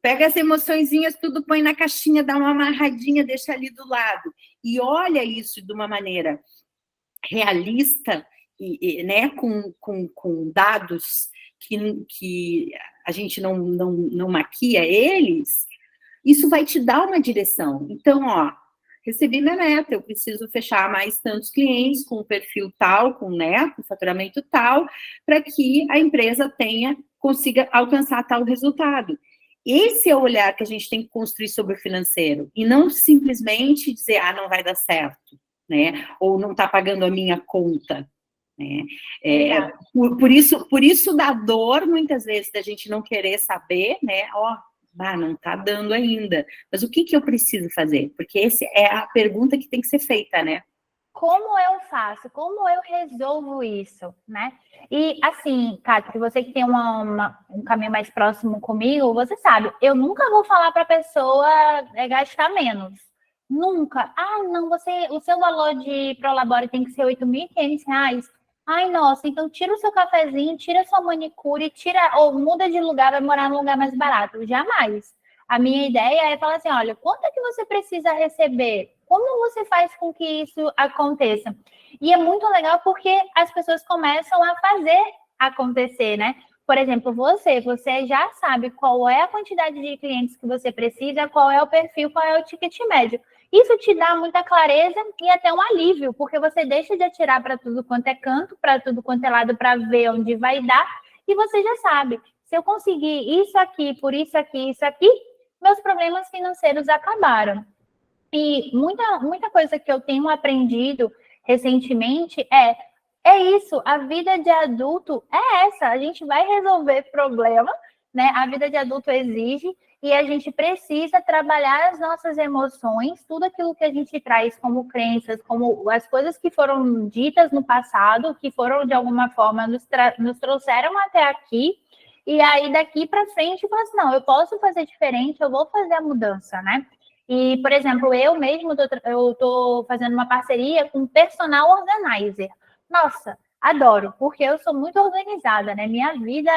pega as emoçõezinhas, tudo põe na caixinha, dá uma amarradinha, deixa ali do lado, e olha isso de uma maneira realista, né, com dados que a gente não maquia eles, isso vai te dar uma direção. Então, recebi minha meta, eu preciso fechar mais tantos clientes com perfil tal, com faturamento tal, para que a empresa consiga alcançar tal resultado. Esse é o olhar que a gente tem que construir sobre o financeiro, e não simplesmente dizer, não vai dar certo, né? Ou não está pagando a minha conta, né? Por isso dá dor, muitas vezes, da gente não querer saber, né? Não está dando ainda. Mas o que eu preciso fazer? Porque essa é a pergunta que tem que ser feita, né? Como eu faço? Como eu resolvo isso, né? E assim, Cátia, você que tem um caminho mais próximo comigo, você sabe, eu nunca vou falar para a pessoa gastar menos. Nunca. Não, o seu valor de Prolabore tem que ser R$ 8.500. Nossa, então tira o seu cafezinho, tira a sua manicure, ou muda de lugar, vai morar num lugar mais barato. Jamais. A minha ideia é falar assim, olha, quanto é que você precisa receber? Como você faz com que isso aconteça? E é muito legal porque as pessoas começam a fazer acontecer, né? Por exemplo, você já sabe qual é a quantidade de clientes que você precisa, qual é o perfil, qual é o ticket médio. Isso te dá muita clareza e até um alívio, porque você deixa de atirar para tudo quanto é canto, para tudo quanto é lado, para ver onde vai dar, e você já sabe, se eu conseguir isso aqui, por isso aqui, meus problemas financeiros acabaram. E muita coisa que eu tenho aprendido recentemente é isso, a vida de adulto é essa, a gente vai resolver problema, né? A vida de adulto exige e a gente precisa trabalhar as nossas emoções, tudo aquilo que a gente traz como crenças, como as coisas que foram ditas no passado, que foram de alguma forma nos trouxeram até aqui, e aí daqui para frente, fala assim, não, eu posso fazer diferente, eu vou fazer a mudança, né? E, por exemplo, eu mesmo estou fazendo uma parceria com um personal organizer. Nossa, adoro, porque eu sou muito organizada, né? Minha vida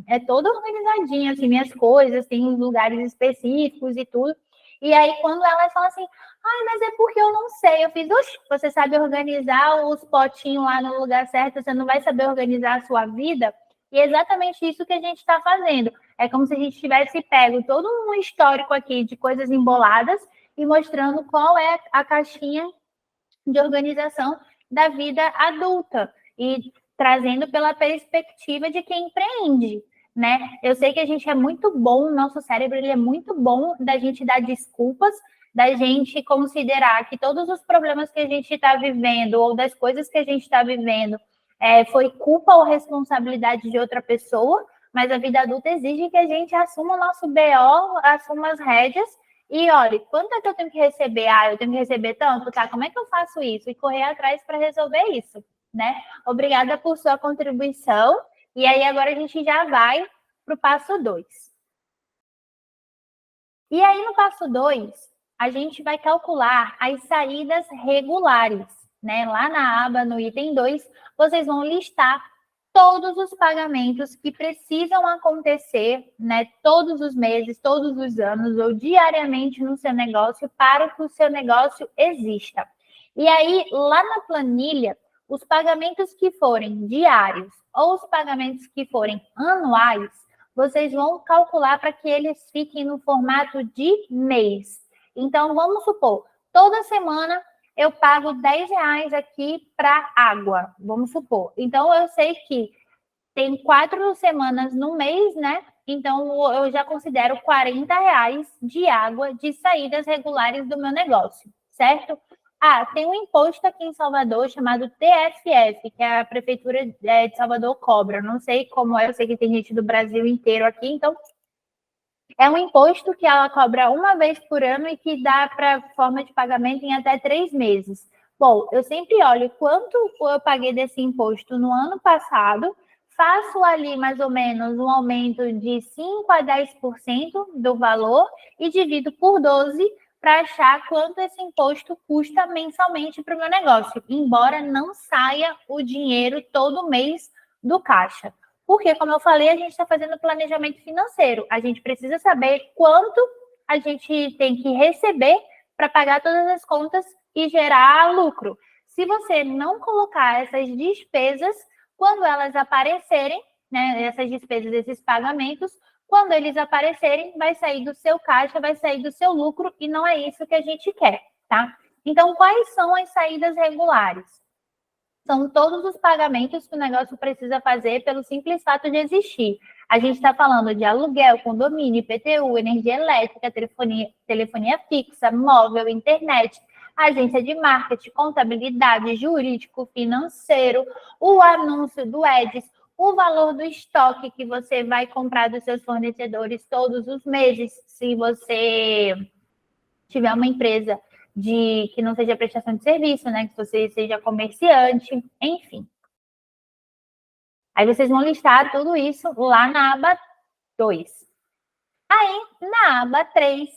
é toda organizadinha, assim, minhas coisas, tem os lugares específicos e tudo. E aí, quando ela fala assim, mas é porque eu não sei. Eu fiz, você sabe organizar os potinhos lá no lugar certo, você não vai saber organizar a sua vida? E é exatamente isso que a gente está fazendo. É como se a gente tivesse pego todo um histórico aqui de coisas emboladas e mostrando qual é a caixinha de organização da vida adulta e trazendo pela perspectiva de quem empreende, né? Eu sei que a gente é muito bom, o nosso cérebro ele é muito bom da gente dar desculpas, da gente considerar que todos os problemas que a gente está vivendo ou das coisas que a gente está vivendo foi culpa ou responsabilidade de outra pessoa, mas a vida adulta exige que a gente assuma o nosso BO, assuma as rédeas E olha, quanto é que eu tenho que receber? Ah, eu tenho que receber tanto, tá? Como é que eu faço isso? E correr atrás para resolver isso, né? Obrigada por sua contribuição. E aí agora a gente já vai para o passo 2. E aí no passo 2, a gente vai calcular as saídas regulares, né? Lá na aba, no item 2, vocês vão listar todos os pagamentos que precisam acontecer, né, todos os meses, todos os anos ou diariamente no seu negócio para que o seu negócio exista. E aí, lá na planilha, os pagamentos que forem diários ou os pagamentos que forem anuais, vocês vão calcular para que eles fiquem no formato de mês. Então, vamos supor, toda semana eu pago R$10 aqui para água, vamos supor. Então, eu sei que tem 4 semanas no mês, né? Então, eu já considero R$40 de água de saídas regulares do meu negócio, certo? Ah, tem um imposto aqui em Salvador chamado TFF, que a Prefeitura de Salvador cobra. Não sei como é, eu sei que tem gente do Brasil inteiro aqui, então é um imposto que ela cobra uma vez por ano e que dá para forma de pagamento em até 3 meses. Bom, eu sempre olho quanto eu paguei desse imposto no ano passado, faço ali mais ou menos um aumento de 5 a 10% do valor e divido por 12 para achar quanto esse imposto custa mensalmente para o meu negócio, embora não saia o dinheiro todo mês do caixa. Porque, como eu falei, a gente está fazendo planejamento financeiro. A gente precisa saber quanto a gente tem que receber para pagar todas as contas e gerar lucro. Se você não colocar essas despesas, quando elas aparecerem, né, essas despesas, esses pagamentos, quando eles aparecerem, vai sair do seu caixa, vai sair do seu lucro, e não é isso que a gente quer, tá? Então, quais são as saídas regulares? São todos os pagamentos que o negócio precisa fazer pelo simples fato de existir. A gente está falando de aluguel, condomínio, IPTU, energia elétrica, telefonia fixa, móvel, internet, agência de marketing, contabilidade, jurídico, financeiro, o anúncio do Edis, o valor do estoque que você vai comprar dos seus fornecedores todos os meses, se você tiver uma empresa que não seja prestação de serviço, né? Que você seja comerciante, enfim. Aí vocês vão listar tudo isso lá na aba 2. Aí, na aba 3,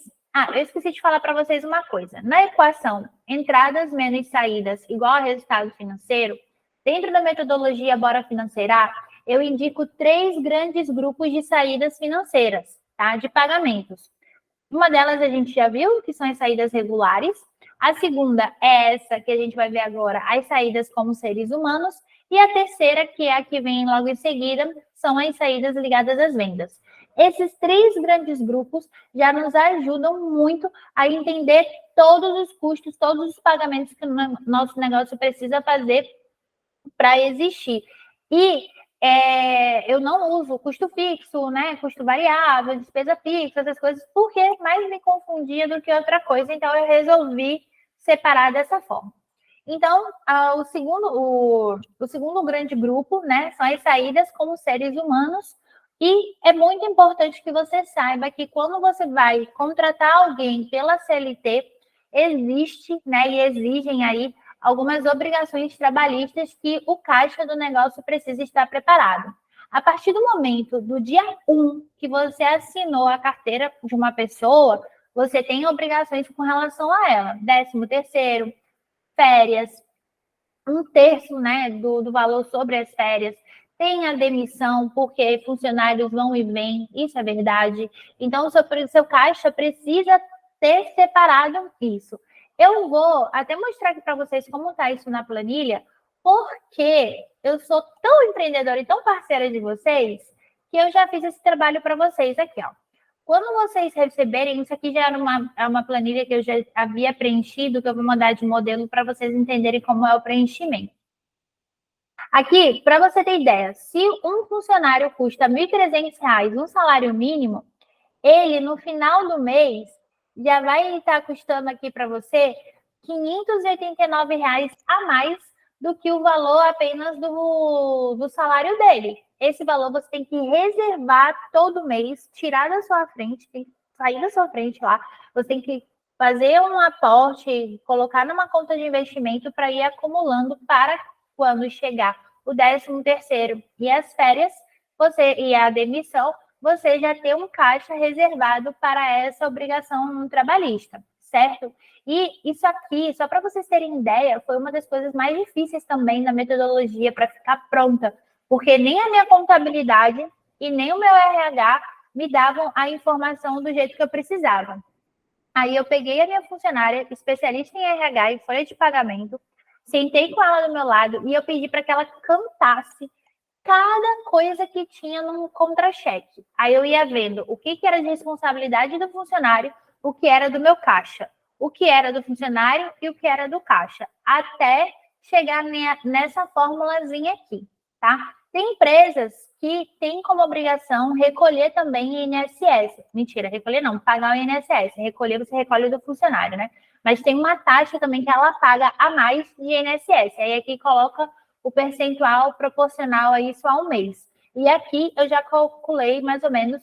eu esqueci de falar para vocês uma coisa. Na equação entradas menos saídas igual a resultado financeiro, dentro da metodologia Bora Financeirar, eu indico 3 grandes grupos de saídas financeiras, tá? De pagamentos. Uma delas a gente já viu, que são as saídas regulares. A segunda é essa que a gente vai ver agora, as saídas como seres humanos. E a terceira, que é a que vem logo em seguida, são as saídas ligadas às vendas. Esses 3 grandes grupos já nos ajudam muito a entender todos os custos, todos os pagamentos que o nosso negócio precisa fazer para existir. E eu não uso custo fixo, né? Custo variável, despesa fixa, essas coisas, porque mais me confundia do que outra coisa. Então, eu resolvi separar dessa forma. Então, o segundo grande grupo, né, são as saídas como seres humanos. E é muito importante que você saiba que quando você vai contratar alguém pela CLT, existe, né, e exigem aí algumas obrigações trabalhistas que o caixa do negócio precisa estar preparado. A partir do momento do dia 1 que você assinou a carteira de uma pessoa, você tem obrigações com relação a ela. 13º, férias, 1/3, né, do valor sobre as férias. Tem a demissão, porque funcionários vão e vêm, isso é verdade. Então, o seu caixa precisa ter separado isso. Eu vou até mostrar aqui para vocês como está isso na planilha, porque eu sou tão empreendedora e tão parceira de vocês, que eu já fiz esse trabalho para vocês aqui, ó. Quando vocês receberem, isso aqui já era uma planilha que eu já havia preenchido, que eu vou mandar de modelo para vocês entenderem como é o preenchimento. Aqui, para você ter ideia, se um funcionário custa R$ 1.300, um salário mínimo, ele, no final do mês, já vai estar custando aqui para você R$ 589 a mais do que o valor apenas do salário dele. Esse valor você tem que reservar todo mês, tirar da sua frente, tem que sair da sua frente lá, você tem que fazer um aporte, colocar numa conta de investimento para ir acumulando para quando chegar o 13º e as férias, e a demissão, você já ter um caixa reservado para essa obrigação trabalhista, certo? E isso aqui, só para vocês terem ideia, foi uma das coisas mais difíceis também da metodologia para ficar pronta, porque nem a minha contabilidade e nem o meu RH me davam a informação do jeito que eu precisava. Aí eu peguei a minha funcionária, especialista em RH e folha de pagamento, sentei com ela do meu lado e eu pedi para que ela cantasse cada coisa que tinha no contra-cheque. Aí eu ia vendo o que era de responsabilidade do funcionário, o que era do meu caixa, o que era do funcionário e o que era do caixa, até chegar nessa formulazinha aqui, tá? Tem empresas que têm como obrigação recolher também INSS. Mentira, recolher não, pagar o INSS. Recolher, você recolhe do funcionário, né? Mas tem uma taxa também que ela paga a mais de INSS. Aí aqui coloca o percentual proporcional a isso ao mês. E aqui eu já calculei mais ou menos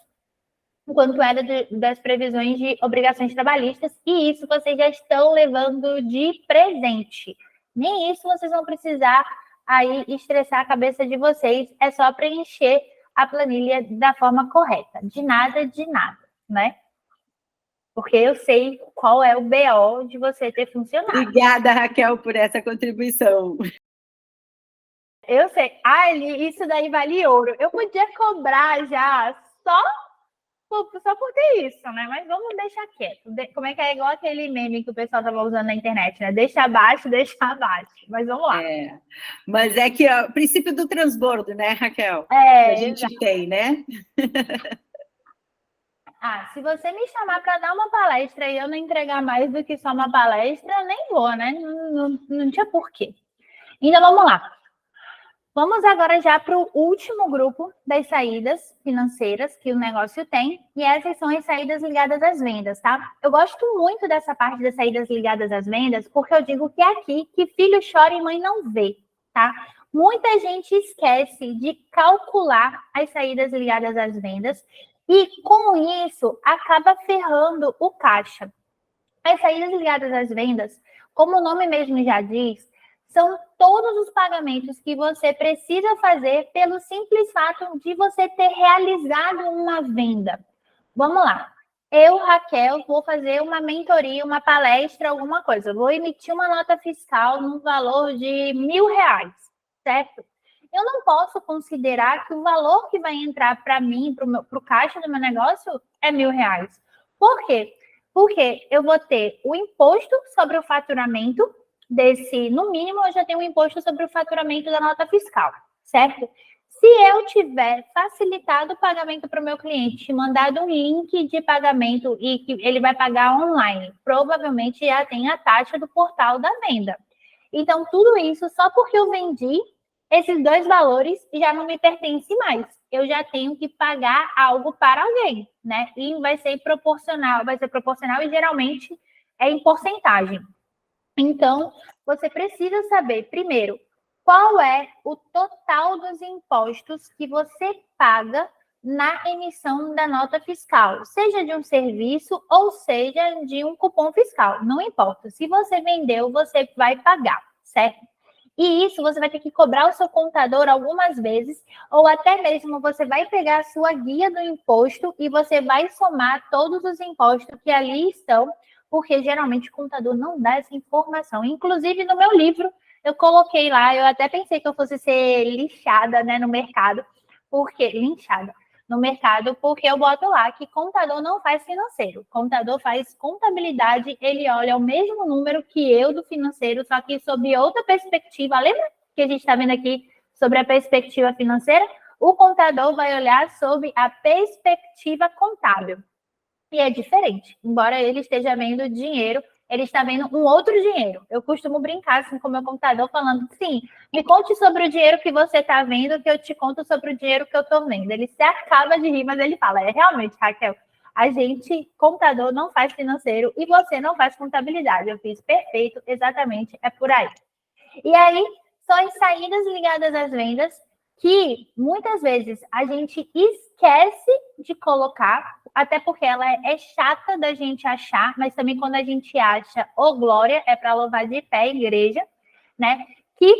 o quanto era das previsões de obrigações trabalhistas, e isso vocês já estão levando de presente. Nem isso vocês vão precisar aí estressar a cabeça de vocês, é só preencher a planilha da forma correta. De nada, né? Porque eu sei qual é o BO de você ter funcionário. Obrigada, Raquel, por essa contribuição. Eu sei. Ali, isso daí vale ouro. Eu podia cobrar já só por ter isso, né? Mas vamos deixar quieto. Como é que é igual aquele meme que o pessoal estava usando na internet, né? Deixa abaixo. Mas vamos lá. Mas é que o princípio do transbordo, né, Raquel? Que a gente tem, né? Se você me chamar para dar uma palestra e eu não entregar mais do que só uma palestra, eu nem vou, né? Não tinha porquê. Então, vamos lá. Vamos agora já para o último grupo das saídas financeiras que o negócio tem, e essas são as saídas ligadas às vendas, tá? Eu gosto muito dessa parte das saídas ligadas às vendas, porque eu digo que é aqui que filho chora e mãe não vê, tá? Muita gente esquece de calcular as saídas ligadas às vendas e, com isso, acaba ferrando o caixa. As saídas ligadas às vendas, como o nome mesmo já diz, são todos os pagamentos que você precisa fazer pelo simples fato de você ter realizado uma venda. Vamos lá. Eu, Raquel, vou fazer uma mentoria, uma palestra, alguma coisa. Vou emitir uma nota fiscal no valor de R$1.000, certo? Eu não posso considerar que o valor que vai entrar para mim, para o caixa do meu negócio, é R$1.000. Por quê? Porque eu vou ter o imposto sobre o faturamento no mínimo, eu já tenho um imposto sobre o faturamento da nota fiscal, certo? Se eu tiver facilitado o pagamento para o meu cliente, mandado um link de pagamento e que ele vai pagar online, provavelmente já tem a taxa do portal da venda. Então, tudo isso só porque eu vendi, esses dois valores já não me pertencem mais. Eu já tenho que pagar algo para alguém, né? E vai ser proporcional e geralmente é em porcentagem. Então, você precisa saber, primeiro, qual é o total dos impostos que você paga na emissão da nota fiscal, seja de um serviço ou seja de um cupom fiscal, não importa. Se você vendeu, você vai pagar, certo? E isso você vai ter que cobrar o seu contador algumas vezes, ou até mesmo você vai pegar a sua guia do imposto e você vai somar todos os impostos que ali estão, porque geralmente o contador não dá essa informação. Inclusive, no meu livro, eu coloquei lá, eu até pensei que eu fosse ser lixada, né, no mercado, porque eu boto lá que contador não faz financeiro. Contador faz contabilidade, ele olha o mesmo número que eu do financeiro, só que sob outra perspectiva. Lembra que a gente está vendo aqui sobre a perspectiva financeira? O contador vai olhar sobre a perspectiva contábil. E é diferente. Embora ele esteja vendo dinheiro, ele está vendo um outro dinheiro. Eu costumo brincar assim com o meu contador, falando, sim, me conte sobre o dinheiro que você está vendo, que eu te conto sobre o dinheiro que eu estou vendo. Ele se acaba de rir, mas ele fala, realmente, Raquel, a gente, contador, não faz financeiro e você não faz contabilidade. Eu fiz perfeito, exatamente, é por aí. E aí, são as saídas ligadas às vendas que muitas vezes a gente esquece de colocar, até porque ela é chata da gente achar, mas também quando a gente acha, ô glória, é para louvar de pé a igreja, né? Que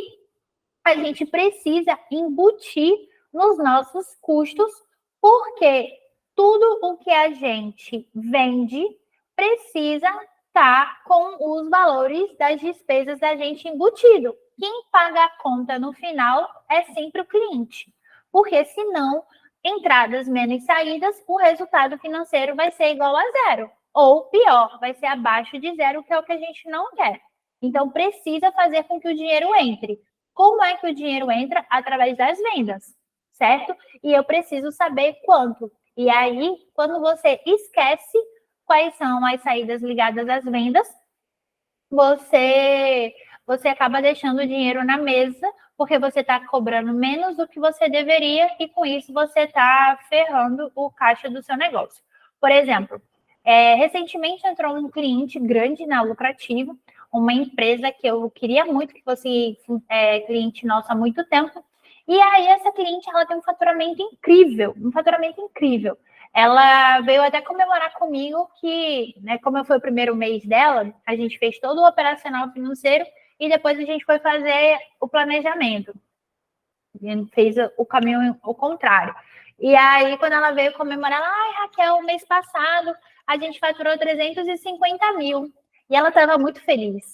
a gente precisa embutir nos nossos custos, porque tudo o que a gente vende precisa estar com os valores das despesas da gente embutido. Quem paga a conta no final é sempre o cliente, porque senão, entradas menos saídas, o resultado financeiro vai ser igual a zero, ou pior, vai ser abaixo de zero, que é o que a gente não quer. Então, precisa fazer com que o dinheiro entre. Como é que o dinheiro entra? Através das vendas, certo? E eu preciso saber quanto. E aí, quando você esquece quais são as saídas ligadas às vendas, você acaba deixando o dinheiro na mesa, porque você está cobrando menos do que você deveria, e com isso você está ferrando o caixa do seu negócio. Por exemplo, recentemente entrou um cliente grande na Lucrativo, uma empresa que eu queria muito que fosse cliente nosso há muito tempo. E aí essa cliente, ela tem um faturamento incrível. Ela veio até comemorar comigo que, né, como foi o primeiro mês dela, a gente fez todo o operacional financeiro e depois a gente foi fazer o planejamento. A gente fez o caminho ao contrário. E aí, quando ela veio comemorar, ai, Raquel, mês passado a gente faturou 350 mil. E ela estava muito feliz.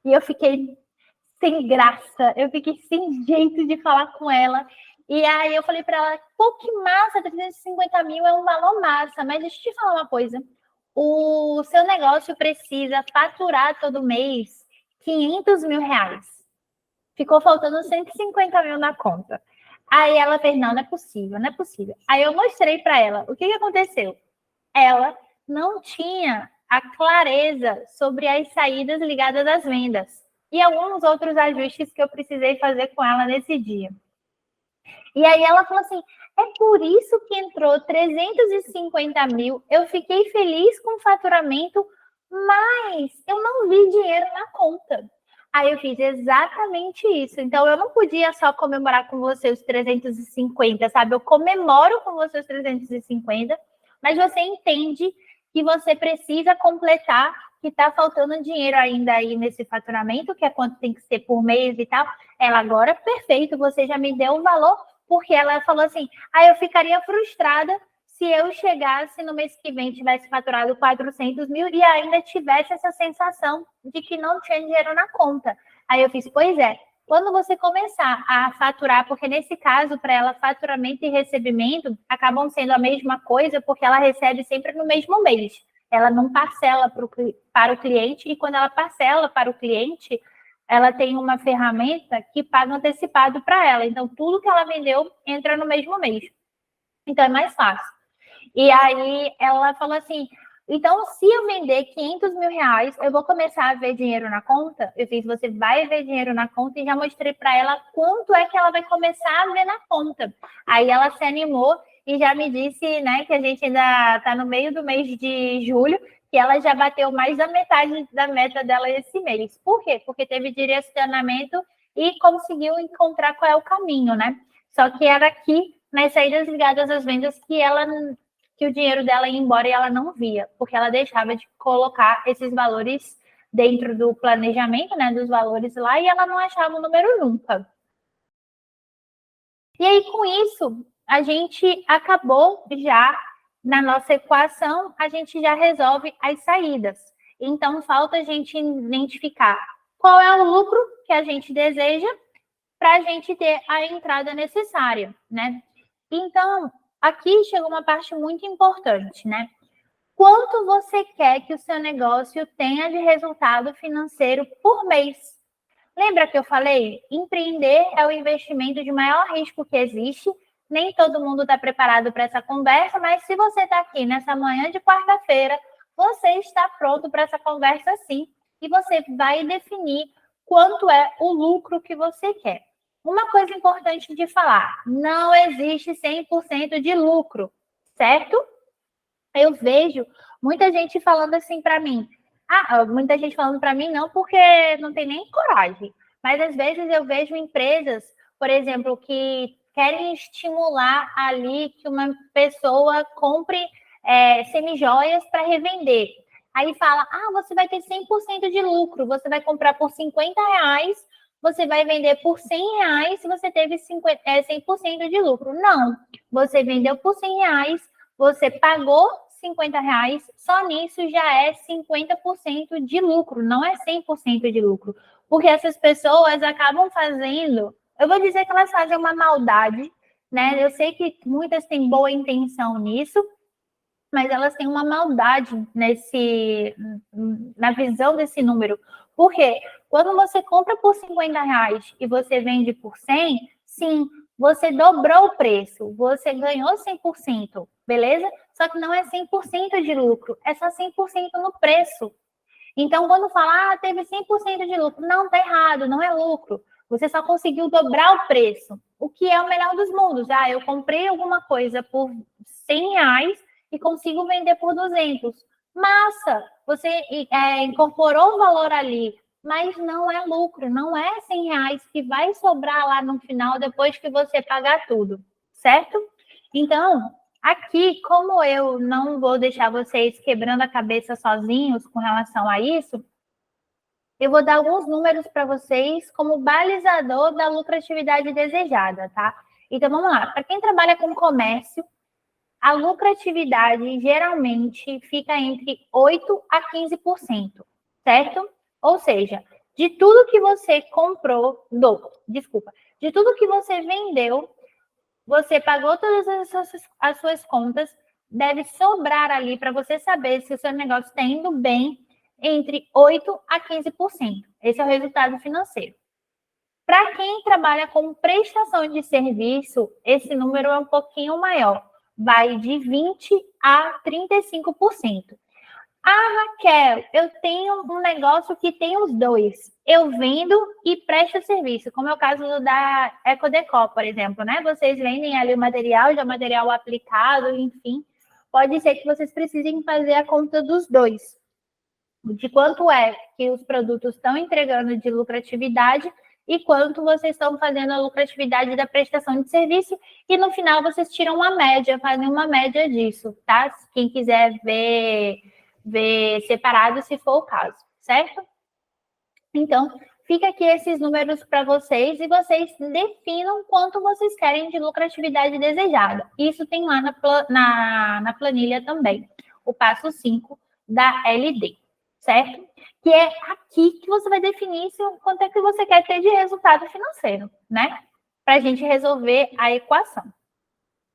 E eu fiquei sem graça, eu fiquei sem jeito de falar com ela. E aí eu falei para ela, pô, que massa, 350 mil é um valor massa, mas deixa eu te falar uma coisa. O seu negócio precisa faturar todo mês 500 mil reais. Ficou faltando 150 mil na conta. Aí ela fez, não é possível, não é possível. Aí eu mostrei para ela o que aconteceu. Ela não tinha a clareza sobre as saídas ligadas às vendas e alguns outros ajustes que eu precisei fazer com ela nesse dia. E aí ela falou assim, é por isso que entrou 350 mil, eu fiquei feliz com o faturamento, mas eu não vi dinheiro na conta. Aí eu fiz exatamente isso. Então, eu não podia só comemorar com você os 350, sabe? Eu comemoro com você os 350, mas você entende que você precisa completar, que está faltando dinheiro ainda aí nesse faturamento, que é quanto tem que ser por mês e tal. Ela, agora, perfeito, você já me deu o valor, porque ela falou assim, eu ficaria frustrada se eu chegasse no mês que vem, tivesse faturado 400 mil e ainda tivesse essa sensação de que não tinha dinheiro na conta. Aí eu fiz, pois é, quando você começar a faturar, porque nesse caso, para ela, faturamento e recebimento acabam sendo a mesma coisa, porque ela recebe sempre no mesmo mês. Ela não parcela para o cliente, e quando ela parcela para o cliente, ela tem uma ferramenta que paga antecipado para ela. Então, tudo que ela vendeu entra no mesmo mês. Então, é mais fácil. E aí ela falou assim, então se eu vender 500 mil reais, eu vou começar a ver dinheiro na conta? Eu fiz, você vai ver dinheiro na conta, e já mostrei para ela quanto é que ela vai começar a ver na conta. Aí ela se animou e já me disse, né, que a gente ainda está no meio do mês de julho, que ela já bateu mais da metade da meta dela esse mês. Por quê? Porque teve direcionamento e conseguiu encontrar qual é o caminho, né? Só que era aqui, nas saídas ligadas às vendas, que o dinheiro dela ia embora e ela não via, porque ela deixava de colocar esses valores dentro do planejamento, né, dos valores lá, e ela não achava o número nunca. E aí, com isso, a gente acabou já, na nossa equação, a gente já resolve as saídas. Então, falta a gente identificar qual é o lucro que a gente deseja para a gente ter a entrada necessária, né? Então, aqui chega uma parte muito importante, né? Quanto você quer que o seu negócio tenha de resultado financeiro por mês? Lembra que eu falei? Empreender é o investimento de maior risco que existe. Nem todo mundo está preparado para essa conversa, mas se você está aqui nessa manhã de quarta-feira, você está pronto para essa conversa sim. E você vai definir quanto é o lucro que você quer. Uma coisa importante de falar, não existe 100% de lucro, certo? Eu vejo muita gente falando assim para mim. Muita gente falando para mim não, porque não tem nem coragem. Mas às vezes eu vejo empresas, por exemplo, que querem estimular ali que uma pessoa compre semijoias para revender. Aí fala, você vai ter 100% de lucro, você vai comprar por R$50, você vai vender por R$100 se você teve 100% de lucro. Não, você vendeu por R$100, você pagou R$50, só nisso já é 50% de lucro, não é 100% de lucro. Porque essas pessoas acabam fazendo, eu vou dizer que elas fazem uma maldade, né? Eu sei que muitas têm boa intenção nisso, mas elas têm uma maldade na visão desse número. Por quê? Quando você compra por R$50 e você vende por 100, sim, você dobrou o preço, você ganhou 100%, beleza? Só que não é 100% de lucro, é só 100% no preço. Então, quando fala, teve 100% de lucro, não, tá errado, não é lucro. Você só conseguiu dobrar o preço, o que é o melhor dos mundos. Eu comprei alguma coisa por R$100 e consigo vender por 200. Massa! Você incorporou o valor ali, mas não é lucro, não é R$100 que vai sobrar lá no final depois que você pagar tudo, certo? Então, aqui, como eu não vou deixar vocês quebrando a cabeça sozinhos com relação a isso, eu vou dar alguns números para vocês como balizador da lucratividade desejada, tá? Então, vamos lá. Para quem trabalha com comércio, a lucratividade geralmente fica entre 8% a 15%, certo? Ou seja, de tudo que você comprou, de tudo que você vendeu, você pagou todas as suas contas, deve sobrar ali para você saber se o seu negócio está indo bem entre 8% a 15%. Esse é o resultado financeiro. Para quem trabalha com prestação de serviço, esse número é um pouquinho maior. Vai de 20% a 35%. Raquel, eu tenho um negócio que tem os dois. Eu vendo e presto serviço, como é o caso da Ecodecor, por exemplo, né? Vocês vendem ali o material, já material aplicado, enfim. Pode ser que vocês precisem fazer a conta dos dois. De quanto é que os produtos estão entregando de lucratividade e quanto vocês estão fazendo a lucratividade da prestação de serviço, e no final vocês tiram uma média, fazem uma média disso, tá? Quem quiser ver separado, se for o caso, certo? Então, fica aqui esses números para vocês e vocês definam quanto vocês querem de lucratividade desejada. Isso tem lá na planilha também, o passo 5 da LD, certo? Que é aqui que você vai definir quanto é que você quer ter de resultado financeiro, né? Para a gente resolver a equação.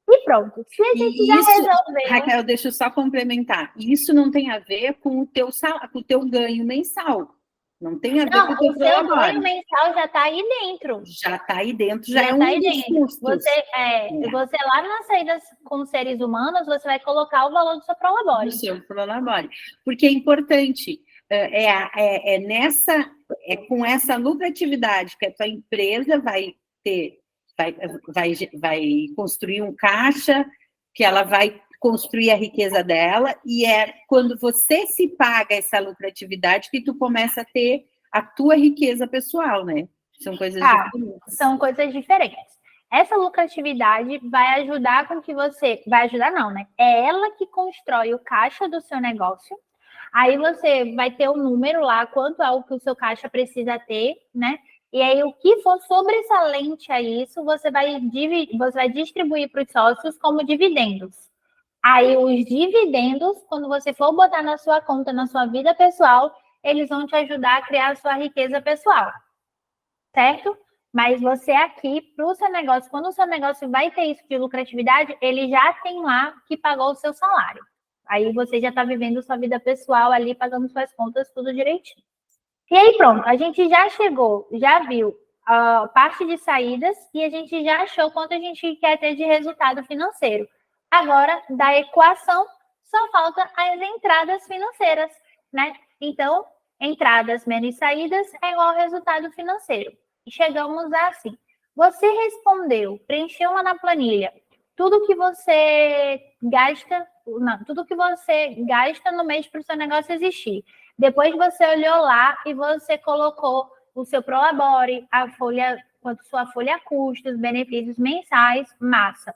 E pronto. Se a gente já resolveu... Raquel, deixa eu só complementar. Isso não tem a ver com o teu ganho mensal. Não tem a ver com o teu seu ganho mensal já está aí dentro. Já está aí dentro, já é um dos custos. Você lá nas saídas com seres humanos, você vai colocar o valor do seu prolabore. Do seu prolabore. Porque é importante, com essa lucratividade que a tua empresa vai ter, vai construir um caixa, que ela vai construir a riqueza dela, e é quando você se paga essa lucratividade que tu começa a ter a tua riqueza pessoal, né? São coisas diferentes. São coisas diferentes. Essa lucratividade vai ajudar com que você... Vai ajudar não, né? É ela que constrói o caixa do seu negócio. Aí você vai ter um número lá, quanto é o que o seu caixa precisa ter, né? E aí, o que for sobressalente a isso, você vai distribuir para os sócios como dividendos. Aí, os dividendos, quando você for botar na sua conta, na sua vida pessoal, eles vão te ajudar a criar a sua riqueza pessoal. Certo? Mas você aqui, para o seu negócio, quando o seu negócio vai ter isso de lucratividade, ele já tem lá que pagou o seu salário. Aí, você já está vivendo sua vida pessoal ali, pagando suas contas, tudo direitinho. E aí, pronto, a gente já chegou, já viu a parte de saídas e a gente já achou quanto a gente quer ter de resultado financeiro. Agora, da equação, só falta as entradas financeiras, né? Então, entradas menos saídas é igual ao resultado financeiro. E chegamos assim. Você respondeu, preencheu lá na planilha, tudo que você gasta no mês para o seu negócio existir. Depois você olhou lá e você colocou o seu prolabore, a folha quanto sua folha custos, benefícios mensais, massa.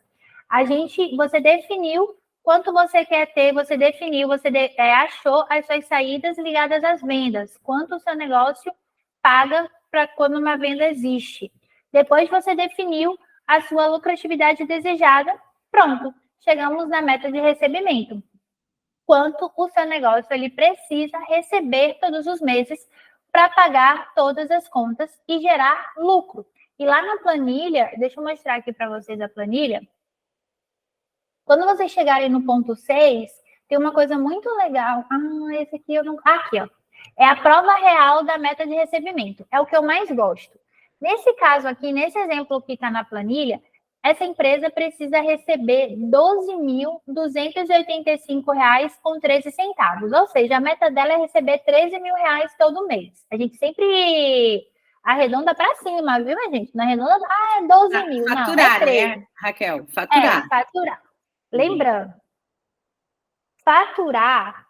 Você definiu quanto você quer ter, você definiu, achou as suas saídas ligadas às vendas, quanto o seu negócio paga para quando uma venda existe. Depois você definiu a sua lucratividade desejada, pronto, chegamos na meta de recebimento. Quanto o seu negócio ele precisa receber todos os meses para pagar todas as contas e gerar lucro. E lá na planilha, deixa eu mostrar aqui para vocês a planilha. Quando vocês chegarem no ponto 6, tem uma coisa muito legal. Esse aqui eu não... Aqui, ó. É a prova real da meta de recebimento. É o que eu mais gosto. Nesse caso aqui, nesse exemplo que está na planilha, essa empresa precisa receber R$ 12.285,13. Ou seja, a meta dela é receber R$ 13 mil todo mês. A gente sempre arredonda para cima, viu, gente? Não arredonda, é 12 mil. Faturar, não, é né, Raquel? Faturar. Faturar. Lembrando, faturar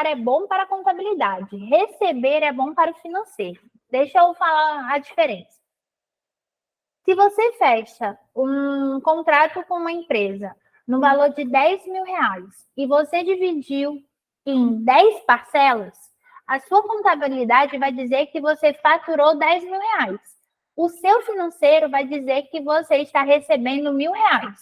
é bom para a contabilidade, receber é bom para o financeiro. Deixa eu falar a diferença. Se você fecha um contrato com uma empresa no valor de R$ 10 mil e você dividiu em 10 parcelas, a sua contabilidade vai dizer que você faturou R$ 10 mil. O seu financeiro vai dizer que você está recebendo R$ 1.000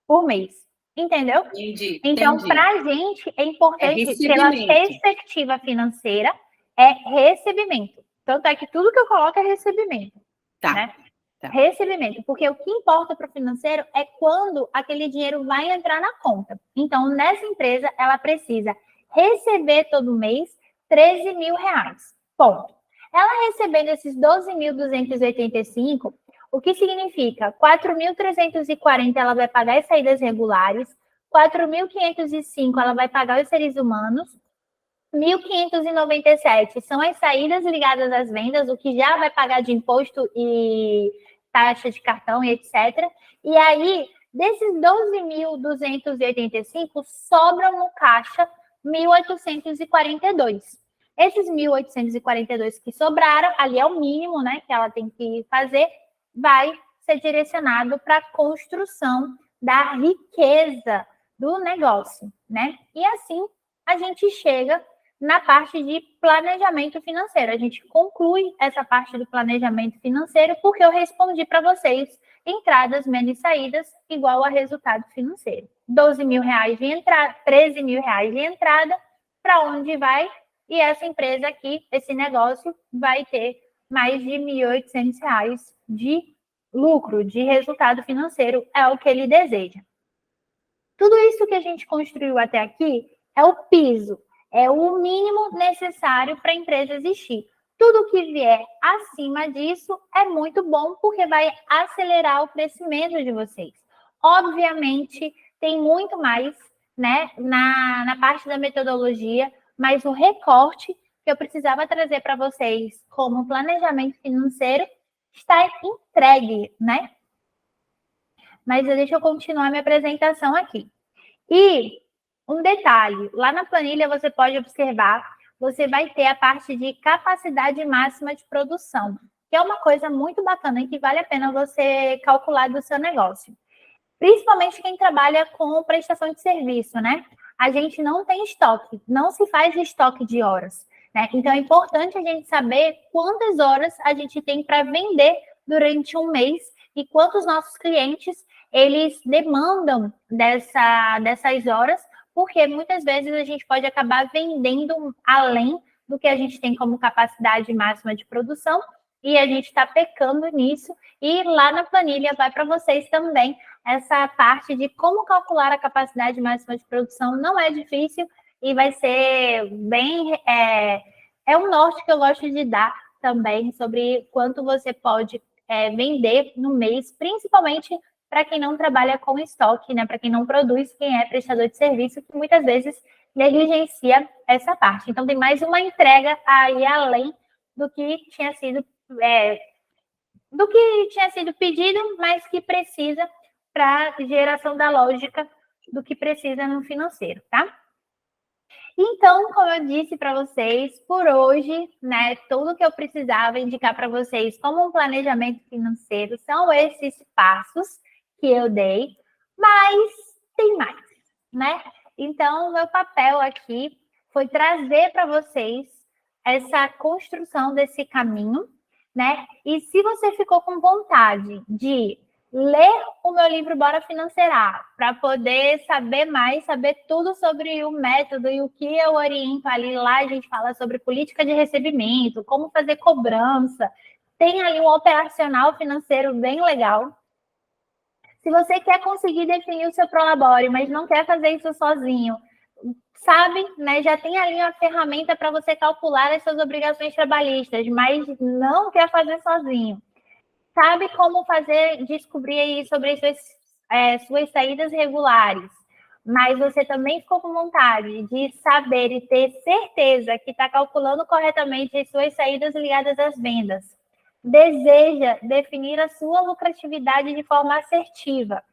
por mês. Entendeu? Entendi. Então, para a gente, é importante, pela perspectiva financeira, é recebimento. Tanto é que tudo que eu coloco é recebimento. Tá. Né? Tá. Recebimento. Porque o que importa para o financeiro é quando aquele dinheiro vai entrar na conta. Então, nessa empresa, ela precisa receber todo mês R$ 13 mil. Ponto. Ela recebendo esses 12.285, o que significa 4.340 ela vai pagar as saídas regulares, 4.505 ela vai pagar os seres humanos, 1.597 são as saídas ligadas às vendas, o que já vai pagar de imposto e taxa de cartão e etc. E aí, desses 12.285, sobram no caixa 1.842. Esses 1.842 que sobraram, ali é o mínimo, né, que ela tem que fazer, vai ser direcionado para a construção da riqueza do negócio, né? E assim a gente chega na parte de planejamento financeiro. A gente conclui essa parte do planejamento financeiro porque eu respondi para vocês entradas menos saídas igual a resultado financeiro. 12 mil reais de entrada, 13 mil reais de entrada, para onde vai? E essa empresa aqui, esse negócio, vai ter mais de R$ 1.800 de lucro, de resultado financeiro, é o que ele deseja. Tudo isso que a gente construiu até aqui é o piso, é o mínimo necessário para a empresa existir. Tudo que vier acima disso é muito bom, porque vai acelerar o crescimento de vocês. Obviamente, tem muito mais, né, na parte da metodologia, mas o recorte que eu precisava trazer para vocês como planejamento financeiro está entregue, né? Mas deixa eu continuar minha apresentação aqui. E um detalhe, lá na planilha você pode observar, você vai ter a parte de capacidade máxima de produção, que é uma coisa muito bacana e que vale a pena você calcular do seu negócio. Principalmente quem trabalha com prestação de serviço, né? A gente não tem estoque, não se faz estoque de horas, né? Então é importante a gente saber quantas horas a gente tem para vender durante um mês e quantos nossos clientes eles demandam dessas horas, porque muitas vezes a gente pode acabar vendendo além do que a gente tem como capacidade máxima de produção e a gente está pecando nisso. E lá na planilha vai para vocês também essa parte de como calcular a capacidade máxima de produção. Não é difícil e vai ser bem... É um norte que eu gosto de dar também sobre quanto você pode vender no mês, principalmente para quem não trabalha com estoque, né? Para quem não produz, quem é prestador de serviço, que muitas vezes negligencia essa parte. Então, tem mais uma entrega aí além do que tinha sido pedido, mas que precisa para geração da lógica do que precisa no financeiro, tá? Então, como eu disse para vocês, por hoje, né, tudo que eu precisava indicar para vocês como um planejamento financeiro são esses passos que eu dei, mas tem mais, né? Então, o meu papel aqui foi trazer para vocês essa construção desse caminho, né? E se você ficou com vontade de ler o meu livro Bora Financeirar, para poder saber mais, saber tudo sobre o método e o que eu oriento ali. Lá a gente fala sobre política de recebimento, como fazer cobrança, tem ali um operacional financeiro bem legal. Se você quer conseguir definir o seu prolabore, mas não quer fazer isso sozinho, sabe, né? Já tem ali uma ferramenta para você calcular as suas obrigações trabalhistas, mas não quer fazer sozinho. Sabe como fazer, descobrir aí sobre as suas saídas regulares, mas você também ficou com vontade de saber e ter certeza que está calculando corretamente as suas saídas ligadas às vendas. Deseja definir a sua lucratividade de forma assertiva.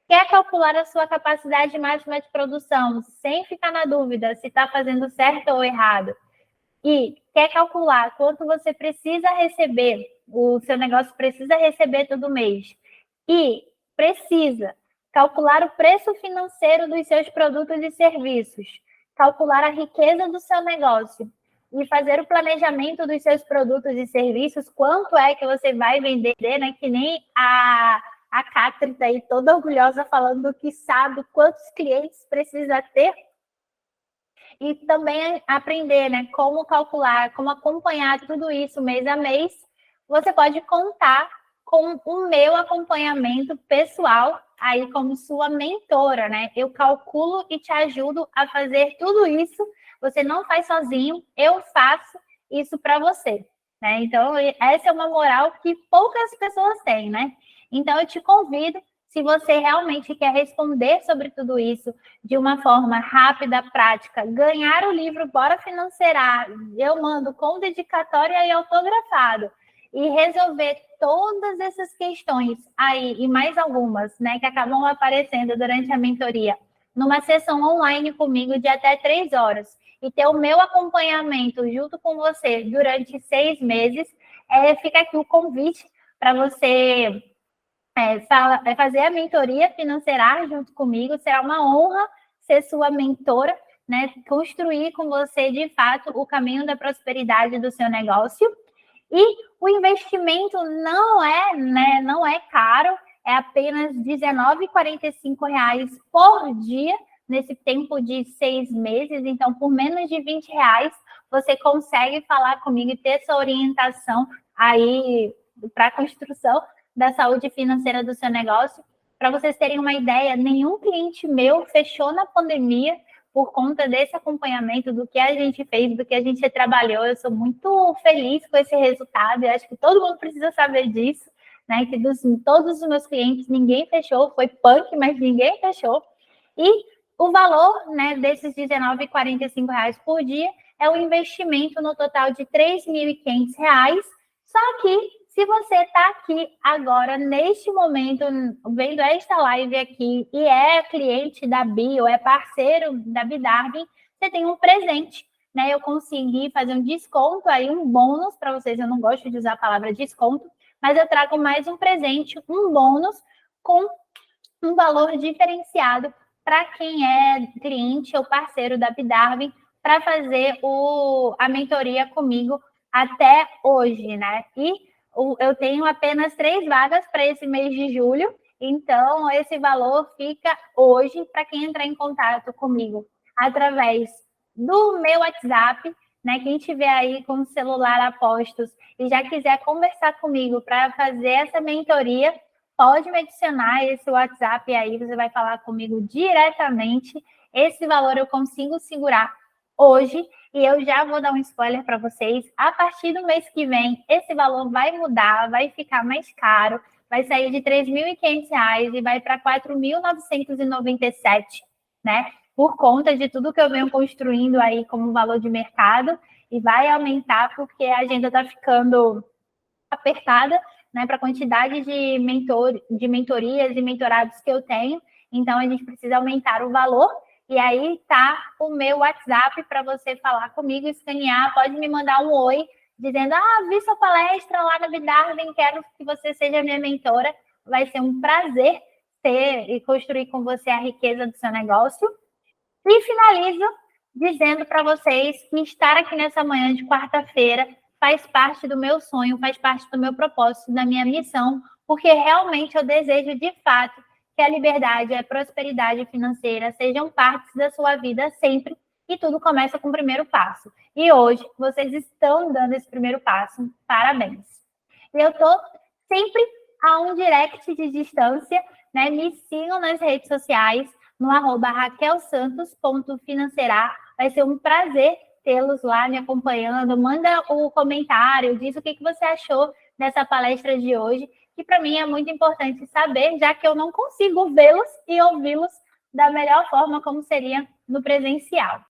Quer calcular a sua capacidade máxima de produção, sem ficar na dúvida se está fazendo certo ou errado. E quer calcular quanto você precisa receber, o seu negócio precisa receber todo mês. E precisa calcular o preço financeiro dos seus produtos e serviços, calcular a riqueza do seu negócio e fazer o planejamento dos seus produtos e serviços, quanto é que você vai vender, né? Que nem a Catri está aí toda orgulhosa falando que sabe quantos clientes precisa ter. E também aprender, né, como calcular, como acompanhar tudo isso mês a mês. Você pode contar com o meu acompanhamento pessoal aí como sua mentora, né? Eu calculo e te ajudo a fazer tudo isso. Você não faz sozinho, eu faço isso para você, né? Então, essa é uma moral que poucas pessoas têm, né? Então, eu te convido, se você realmente quer responder sobre tudo isso de uma forma rápida, prática, ganhar o livro Bora Financeirar, eu mando com dedicatória e autografado, e resolver todas essas questões aí, e mais algumas, né, que acabam aparecendo durante a mentoria, numa sessão online comigo de até 3 horas, e ter o meu acompanhamento junto com você durante 6 meses, fica aqui o convite para você fazer a mentoria financeira junto comigo. Será uma honra ser sua mentora, né? Construir com você, de fato, o caminho da prosperidade do seu negócio. E o investimento não é, né, não é caro, é apenas R$19,45 por dia, nesse tempo de 6 meses. Então, por menos de R$20, você consegue falar comigo e ter essa orientação aí para a construção da saúde financeira do seu negócio. Para vocês terem uma ideia, nenhum cliente meu fechou na pandemia por conta desse acompanhamento, do que a gente fez, do que a gente trabalhou. Eu sou muito feliz com esse resultado e acho que todo mundo precisa saber disso, né? Que todos os meus clientes, ninguém fechou, foi punk, mas ninguém fechou. E o valor, né, desses R$19,45 por dia é um investimento no total de R$3.500, só que se você está aqui agora, neste momento, vendo esta live aqui e é cliente da Bi ou é parceiro da Bidarwin, você tem um presente, né? Eu consegui fazer um desconto aí, um bônus para vocês. Eu não gosto de usar a palavra desconto, mas eu trago mais um presente, um bônus com um valor diferenciado para quem é cliente ou parceiro da Bidarwin para fazer a mentoria comigo até hoje, né? E eu tenho apenas 3 vagas para esse mês de julho, então esse valor fica hoje para quem entrar em contato comigo através do meu WhatsApp, né? Quem tiver aí com o celular a postos e já quiser conversar comigo para fazer essa mentoria, pode me adicionar esse WhatsApp aí, você vai falar comigo diretamente. Esse valor eu consigo segurar hoje. E eu já vou dar um spoiler para vocês. A partir do mês que vem, esse valor vai mudar, vai ficar mais caro, vai sair de R$3.500 e vai para R$4.997, né? Por conta de tudo que eu venho construindo aí como valor de mercado, e vai aumentar porque a agenda está ficando apertada, né, para a quantidade de mentorias e mentorados que eu tenho. Então, a gente precisa aumentar o valor. E aí tá o meu WhatsApp para você falar comigo, escanear, pode me mandar um oi, dizendo, vi sua palestra lá na Bidarden, quero que você seja minha mentora. Vai ser um prazer ter e construir com você a riqueza do seu negócio. E finalizo dizendo para vocês que estar aqui nessa manhã de quarta-feira faz parte do meu sonho, faz parte do meu propósito, da minha missão, porque realmente eu desejo, de fato, que a liberdade e a prosperidade financeira sejam partes da sua vida sempre, e tudo começa com o primeiro passo. E hoje, vocês estão dando esse primeiro passo, parabéns. Eu estou sempre a um direct de distância, né? Me sigam nas redes sociais, no @raquelsantos.financeira. Vai ser um prazer tê-los lá me acompanhando. Manda o comentário, diz o que você achou dessa palestra de hoje, que para mim é muito importante saber, já que eu não consigo vê-los e ouvi-los da melhor forma como seria no presencial.